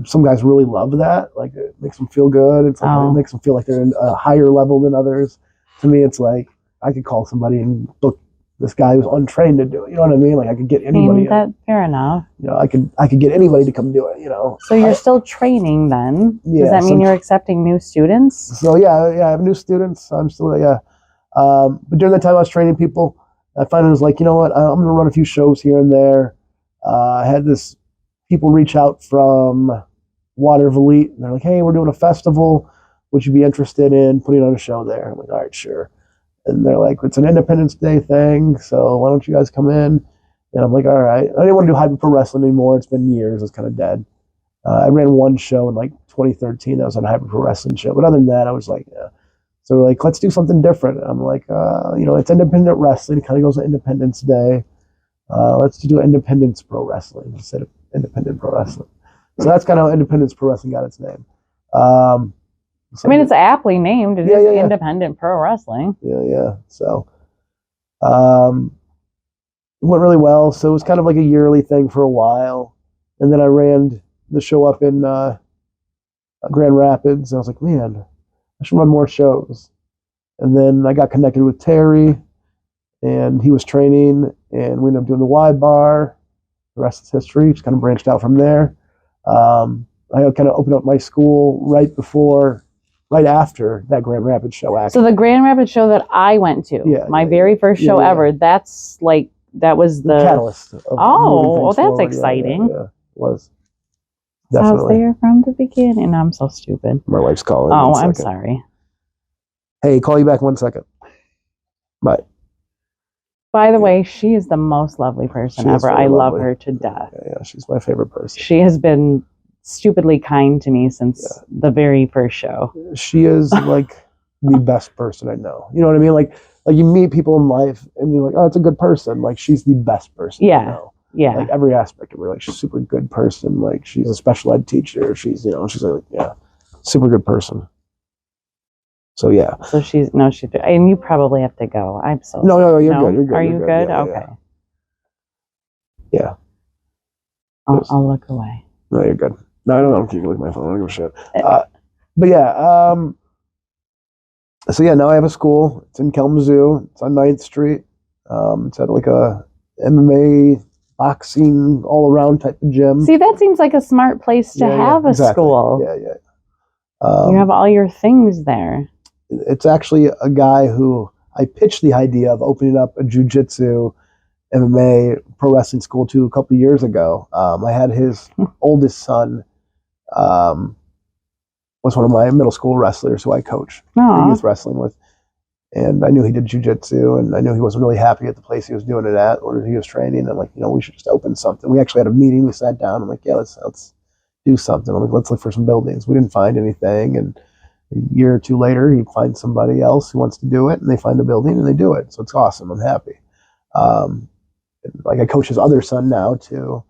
S4: Some guys really love that. Like it makes them feel good. It's like it makes them feel like they're in a higher level than others. To me, it's like I could call somebody and book this guy who's untrained to do it. You know what I mean? Like I could get anybody.
S2: Fair enough.
S4: You know, I could get anybody to come do it. You know.
S2: So you're still training then?
S4: Yeah,
S2: does that mean you're accepting new students?
S4: So yeah, I have new students. I'm still but during that time I was training people. I finally was like, you know what? I'm going to run a few shows here and there. I had people reach out from Water of Elite, and they're like, "Hey, we're doing a festival. Would you be interested in putting on a show there?" I'm like, "All right, sure." And they're like, "It's an Independence Day thing, so why don't you guys come in?" And I'm like, "All right." I didn't want to do Hyper Pro Wrestling anymore. It's been years. It's kind of dead. I ran one show in like 2013. That was on a Hyper Pro Wrestling show. But other than that, I was like, yeah. So we're like, let's do something different. And I'm like, it's independent wrestling. It kind of goes to Independence Day. Let's do Independence Pro Wrestling instead of Independent Pro Wrestling. So that's kind of how Independence Pro Wrestling got its name.
S2: It's aptly named. It is Independent Pro Wrestling.
S4: Yeah. So it went really well. So it was kind of like a yearly thing for a while. And then I ran the show up in Grand Rapids. And I was like, man, I should run more shows. And then I got connected with Terry, and he was training, and we ended up doing the Y Bar. The rest is history. Just kind of branched out from there. I kind of opened up my school right after that Grand Rapids show. Actually.
S2: So the Grand Rapids show that I went to, my very first show ever, that's like, that was the
S4: catalyst.
S2: That's exciting.
S4: Yeah, it was.
S2: Definitely. I was there from the beginning. I'm so stupid.
S4: My wife's calling.
S2: Oh, I'm sorry.
S4: Hey, call you back 1 second. Bye.
S2: By the way, she is the most lovely person ever. I love her to death.
S4: Yeah, she's my favorite person.
S2: She has been stupidly kind to me since the very first show.
S4: She is like the best person I know. You know what I mean? Like you meet people in life and you're like, oh, it's a good person. Like she's the best person I know.
S2: Yeah.
S4: Like every aspect of her, like she's a super good person. Like she's a special ed teacher. She's like, super good person. So yeah.
S2: So and you probably have to go. I'm so
S4: No, you're good. You're good.
S2: Are you good?
S4: Yeah,
S2: okay.
S4: Yeah.
S2: I'll look away.
S4: No, you're good. No, I don't know. I'm keeping with my phone. I don't give a shit. But yeah. So yeah, now I have a school. It's in Kalamazoo. It's on 9th Street. It's at like a MMA, boxing, all around type of gym.
S2: See, that seems like a smart place to have a school.
S4: Yeah.
S2: You have all your things there.
S4: It's actually a guy who I pitched the idea of opening up a jiu-jitsu, MMA, pro wrestling school to a couple of years ago. I had his oldest son, was one of my middle school wrestlers who I coach
S2: Aw.
S4: youth wrestling with. And I knew he did jiu-jitsu, and I knew he wasn't really happy at the place he was doing it at, or he was training. I'm like, we should just open something. We actually had a meeting. We sat down. I'm like, yeah, let's do something. I'm like, let's look for some buildings. We didn't find anything. And a year or two later, he finds somebody else who wants to do it, and they find a building, and they do it. So it's awesome. I'm happy. Like I coach his other son now, too.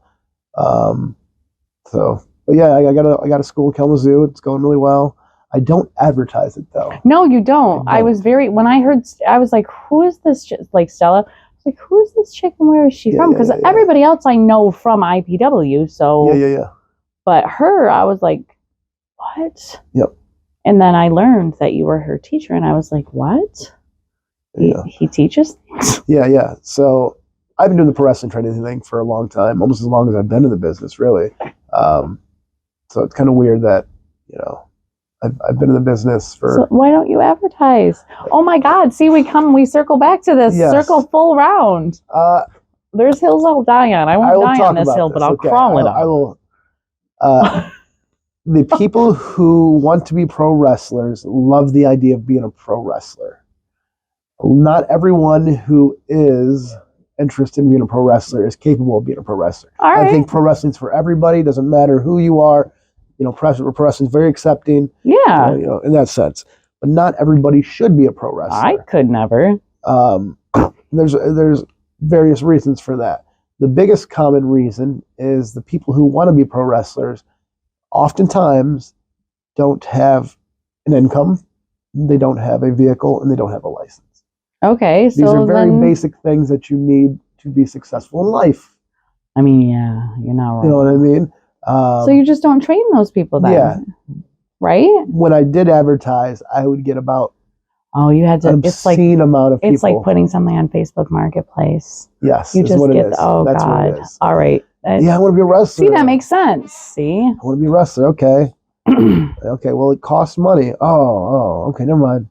S4: But yeah, I got a school, Kalamazoo. It's going really well. I don't advertise it though.
S2: No, you don't. When I heard, I was like, who is this? Like Stella. I was like, who is this chick and where is she from? Because everybody else I know from IPW. So
S4: yeah.
S2: But her, I was like, what?
S4: Yep.
S2: And then I learned that you were her teacher, and I was like, what? He teaches things?
S4: Yeah. So I've been doing the pro wrestling training thing for a long time, almost as long as I've been in the business, really. So it's kind of weird that, I've been in the business for...
S2: So why don't you advertise? Oh my God, see, we circle back to this, circle full round. There's hills I'll die on. I won't die on this hill, but I'll crawl it up.
S4: I will... the people who want to be pro wrestlers love the idea of being a pro wrestler. Not everyone who is interested in being a pro wrestler is capable of being a pro wrestler.
S2: All right.
S4: I think pro wrestling's for everybody. Doesn't matter who you are. Pro wrestling's very accepting.
S2: Yeah.
S4: In that sense. But not everybody should be a pro wrestler.
S2: I could never.
S4: There's various reasons for that. The biggest common reason is the people who want to be pro wrestlers oftentimes don't have an income, they don't have a vehicle, and they don't have a license.
S2: Okay, so
S4: these are very basic things that you need to be successful in life.
S2: I mean, yeah, you're not wrong.
S4: You know what I mean?
S2: So you just don't train those people then?
S4: Yeah.
S2: Right?
S4: When I did advertise, I would get about
S2: you had to.
S4: an obscene amount of people.
S2: It's like putting something on Facebook Marketplace.
S4: Yes,
S2: you just get. Oh
S4: That's
S2: God!
S4: what it is.
S2: All right.
S4: I want to be a wrestler.
S2: See, that makes sense. See,
S4: I want to be a wrestler. Okay. Okay. Well, it costs money. Oh. Okay. Never mind.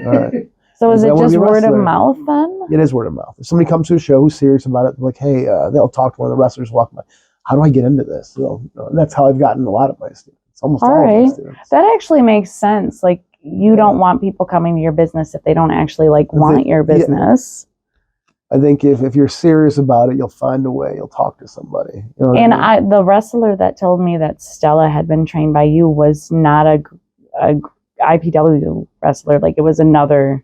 S4: All right.
S2: So is it just word of mouth then?
S4: It is word of mouth. If somebody comes to a show who's serious about it, like, hey, they'll talk to one of the wrestlers walking by. How do I get into this? And that's how I've gotten a lot of my students. Almost all of my students.
S2: That actually makes sense. Like, you don't want people coming to your business if they don't actually want your business.
S4: I think if you're serious about it, you'll find a way. You'll talk to somebody.
S2: The wrestler that told me that Stella had been trained by you was not a IPW wrestler. Like, it was another.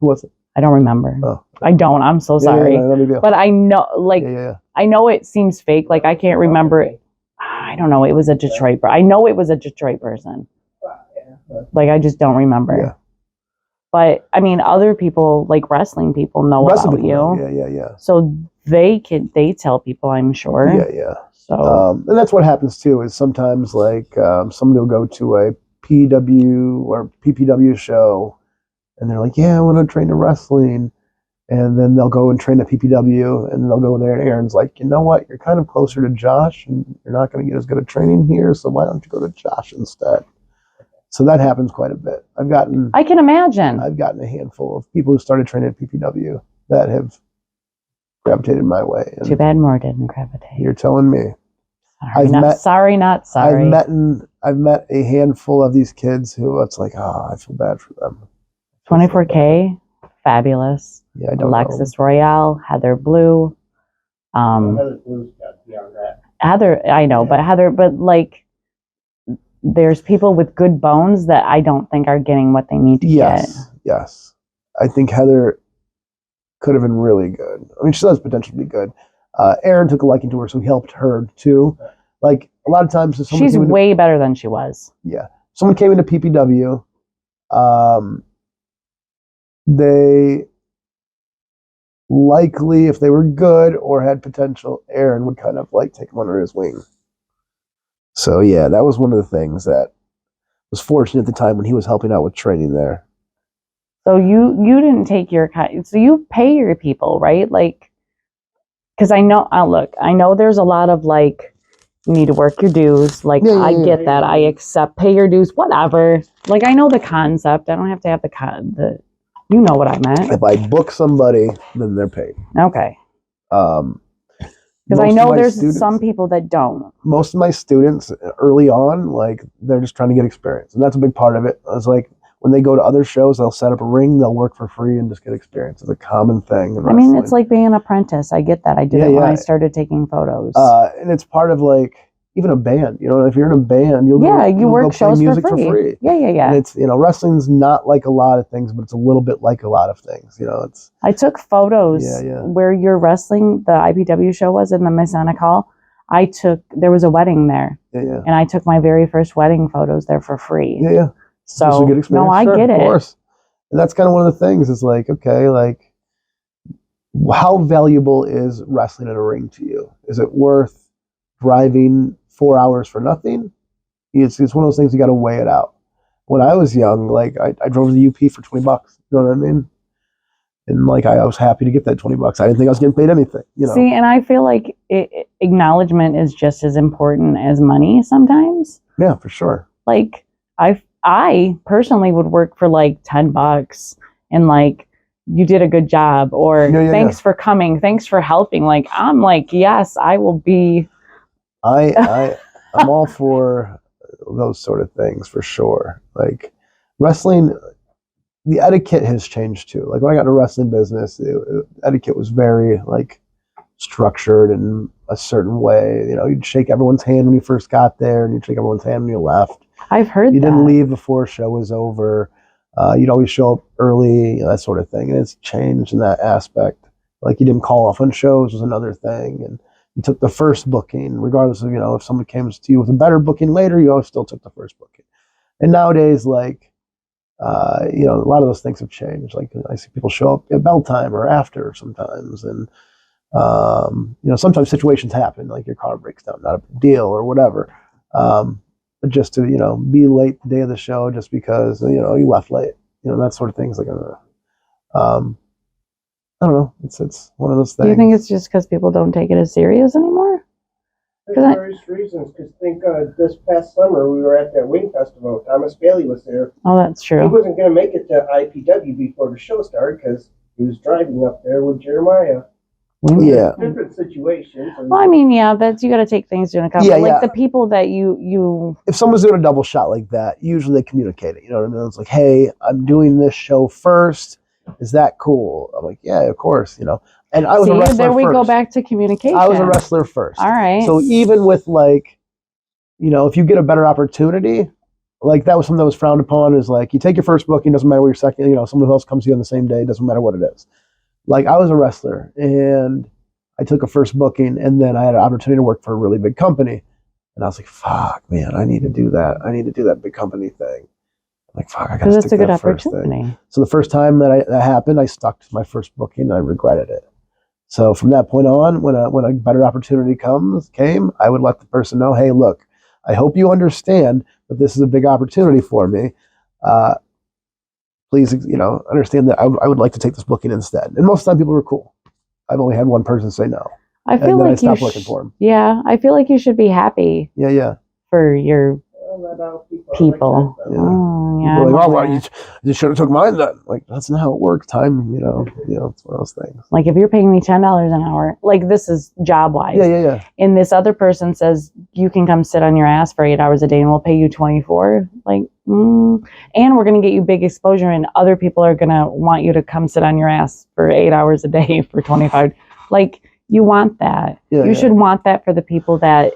S4: Who was it?
S2: I don't remember.
S4: Oh.
S2: I don't. I'm so sorry.
S4: No big deal.
S2: But I know, I know it seems fake. Like, I can't remember it. I don't know. It was a Detroit. I know it was a Detroit person. Like, I just don't remember.
S4: Yeah.
S2: But I mean, other people, like wrestling people, know about you.
S4: Yeah.
S2: So they tell people, I'm sure.
S4: Yeah.
S2: So
S4: and that's what happens too. Is sometimes somebody will go to a PW or PPW show, and they're like, "Yeah, I want to train to wrestling," and then they'll go and train at PPW, and they'll go there, and Aaron's like, "You know what? You're kind of closer to Josh, and you're not going to get as good a training here. So why don't you go to Josh instead?" So that happens quite a bit.
S2: I can imagine.
S4: I've gotten a handful of people who started training at PPW that have gravitated my way.
S2: Too bad more didn't gravitate.
S4: You're telling me.
S2: Sorry, not sorry.
S4: I've met a handful of these kids who it's like, I feel bad for them.
S2: 24K, fabulous.
S4: Yeah, I don't
S2: Alexis Royale, Heather Blue.
S5: Heather Blue's got beyond that.
S2: Heather, I know, but there's people with good bones that I don't think are getting what they need to get.
S4: Yes. I think Heather could have been really good. I mean, she has potential to be good. Aaron took a liking to her, so he helped her too. Like, a lot of times,
S2: she's way better than she was.
S4: Yeah. Someone came into PPW. They likely, if they were good or had potential, Aaron would kind of take them under his wing. So yeah, that was one of the things that was fortunate at the time when he was helping out with training there.
S2: So you didn't take so you pay your people, right? Like, because I know there's a lot of you need to work your dues. I get that. I accept pay your dues, whatever. Like, I know the concept. I don't have to have the you know what I meant.
S4: If I book somebody, then they're paid.
S2: Okay. Because I know there's some people that don't.
S4: Most of my students early on, like, they're just trying to get experience. And that's a big part of it. I was like, when they go to other shows, they'll set up a ring, they'll work for free and just get experience. It's a common thing in wrestling.
S2: I mean, it's like being an apprentice. I get that. I did it when I started taking photos.
S4: And it's part of, like, even a band. You know, if you're in a band, you'll
S2: work
S4: go
S2: shows
S4: play music
S2: for free. Yeah.
S4: And it's, you know, wrestling's not like a lot of things, but it's a little bit like a lot of things. You know, it's.
S2: I took photos where you're wrestling. The IPW show was in the Masonic Hall. There was a wedding there. And I took my very first wedding photos there for free. So,
S4: a good experience.
S2: No, I get it.
S4: Of course. And that's kind of one of the things is like, okay, like, how valuable is wrestling in a ring to you? Is it worth driving 4 hours for nothing? It's one of those things you got to weigh it out. When I was young, like, I drove to the UP for $20. You know what I mean? And, like, I was happy to get that $20. I didn't think I was getting paid anything. You know?
S2: See, and I feel like acknowledgement is just as important as money sometimes.
S4: Yeah, for sure.
S2: Like, I personally would work for like $10 and like, you did a good job, or thanks for coming, thanks for helping. Like, I'm like, yes, I will be.
S4: I'm all for those sort of things for sure. Like, wrestling, the etiquette has changed too. Like, when I got into wrestling business, etiquette was very like structured in a certain way. You know, you'd shake everyone's hand when you first got there, and you'd shake everyone's hand when you left.
S2: I've heard
S4: you didn't leave before show was over. You'd always show up early, that sort of thing. And it's changed in that aspect. Like, you didn't call off on shows was another thing. And you took the first booking, regardless of, you know, if someone came to you with a better booking later, you always still took the first booking. And nowadays, like, you know, a lot of those things have changed. Like, I see people show up at bell time or after sometimes. And, you know, sometimes situations happen, like your car breaks down, not a big deal or whatever. But just to, you know, be late the day of the show just because, you know, you left late, you know, that sort of thing's like I don't know. It's one of those things.
S2: Do you think it's just because people don't take it as serious anymore?
S5: There's various reasons. Because think this past summer we were at that Wing Festival. Thomas Bailey was there.
S2: Oh, that's true.
S5: He wasn't going to make it to IPW before the show started because he was driving up there with Jeremiah.
S4: Yeah.
S5: Different situations.
S2: Well, I mean, yeah, you got to take things into account. Like the people that you.
S4: If someone's doing a double shot like that, usually they communicate it. You know what I mean? It's like, hey, I'm doing this show first. Is that cool? I'm like, yeah, of course. You know. And I was a wrestler
S2: there we
S4: first.
S2: Go back to communication.
S4: I was a wrestler first.
S2: All right.
S4: So even with, like, you know, if you get a better opportunity, like, that was something that was frowned upon. Is like, you take your first booking, doesn't matter where your second. You know, someone else comes to you on the same day, doesn't matter what it is. Like, I was a wrestler and I took a first booking, and then I had an opportunity to work for a really big company. And I was like, fuck, man, I need to do that. I need to do that big company thing. I'm like, fuck, I got to stick to that first thing. So the first time that happened, I stuck to my first booking, and I regretted it. So from that point on, when a better opportunity came, I would let the person know, hey, look, I hope you understand that this is a big opportunity for me. Please, you know, understand that I would like to take this booking instead. And most of the time people were cool. I've only had one person say no.
S2: I feel like
S4: I stopped working for him.
S2: Yeah, I feel like you should be happy.
S4: Yeah.
S2: For your people.
S4: Like you should have took mine then. Like, that's not how it works. Time, you know, it's one of those things.
S2: Like, if you're paying me $10 an hour, like, this is job wise.
S4: Yeah.
S2: And this other person says you can come sit on your ass for 8 hours a day and we'll pay you 24. Like, and we're gonna get you big exposure, and other people are gonna want you to come sit on your ass for 8 hours a day for 25. Like, you want that. You should want that for the people that.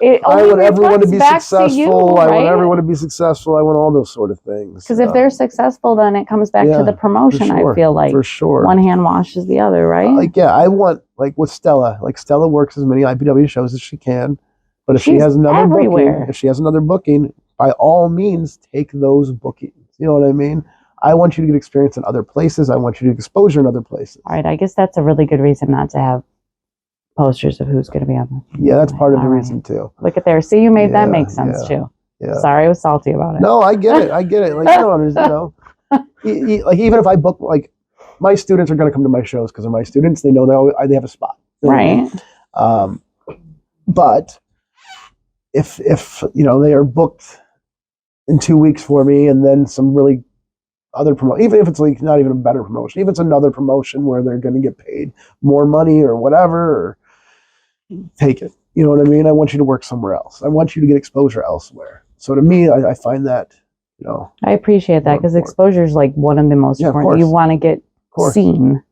S4: I want everyone to be successful.
S2: To you,
S4: I want everyone to be successful. I want all those sort of things.
S2: Because if they're successful, then it comes back to the promotion.
S4: Sure,
S2: I feel like
S4: for sure,
S2: one hand washes the other, right?
S4: I want, like, with Stella. Like, Stella works as many IPW shows as she can, but if she has another booking, by all means, take those bookings. You know what I mean? I want you to get experience in other places. I want you to get exposure in other places.
S2: All right, I guess that's a really good reason not to have posters of who's going to be on them.
S4: Yeah, that's part of the reason too.
S2: Look at there. See, you made that make sense too. Yeah. Sorry, I was salty about it.
S4: No, I get it. Like, you know, like, even if I book, like, my students are going to come to my shows because they're my students. They know they have a spot.
S2: Right.
S4: But if you know, they are booked in 2 weeks for me, and then some really other promotion, even if it's like not even a better promotion, even if it's another promotion where they're going to get paid more money or whatever, or, take it. You know what I mean? I want you to work somewhere else. I want you to get exposure elsewhere. So to me, I find that, you know.
S2: I appreciate that because exposure is like one of the most important. You want to get seen.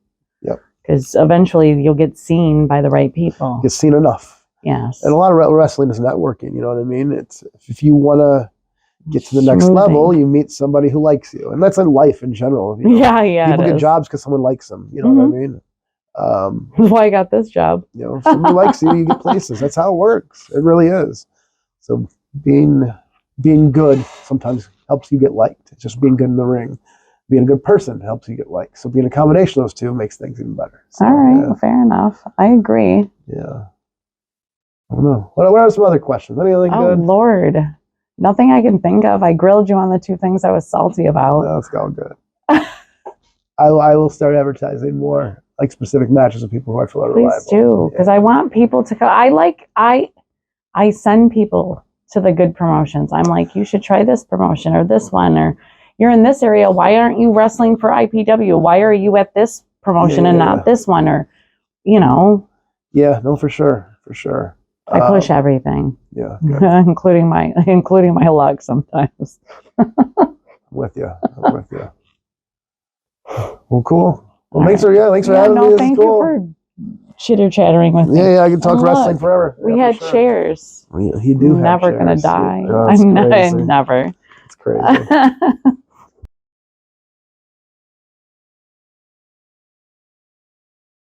S4: Yep.
S2: Because eventually you'll get seen by the right people.
S4: Get seen enough.
S2: Yes.
S4: And a lot of wrestling is networking. You know what I mean? It's if you want to get to the next level, you meet somebody who likes you, and that's in life in general. You know?
S2: Yeah.
S4: People get jobs because someone likes them. You know what I mean?
S2: That's why I got this job.
S4: You know, if somebody likes you, you get places. That's how it works. It really is. So being good sometimes helps you get liked. It's just being good in the ring. Being a good person helps you get liked. So being a combination of those two makes things even better. So,
S2: all right, fair enough. I agree.
S4: Yeah. I don't know. What are some other questions? Anything good?
S2: Oh, Lord. Nothing I can think of. I grilled you on the 2 things I was salty about.
S4: No, it's all good. I will start advertising more, like specific matches of people who I feel are reliable.
S2: Please do, because I want people to come. I send people to the good promotions. I'm like, you should try this promotion or this one, or you're in this area. Why aren't you wrestling for IPW? Why are you at this promotion and not this one? Or, you know.
S4: Yeah, no, for sure.
S2: I push everything.
S4: Yeah.
S2: including my luck sometimes.
S4: I'm with you. Well, cool. Well, thanks for having me.
S2: Thank you for chitter-chattering with me.
S4: Yeah, I can talk wrestling forever.
S2: We had chairs.
S4: You do have
S2: never
S4: chairs.
S2: gonna die.
S4: Oh,
S2: I'm never.
S4: It's crazy.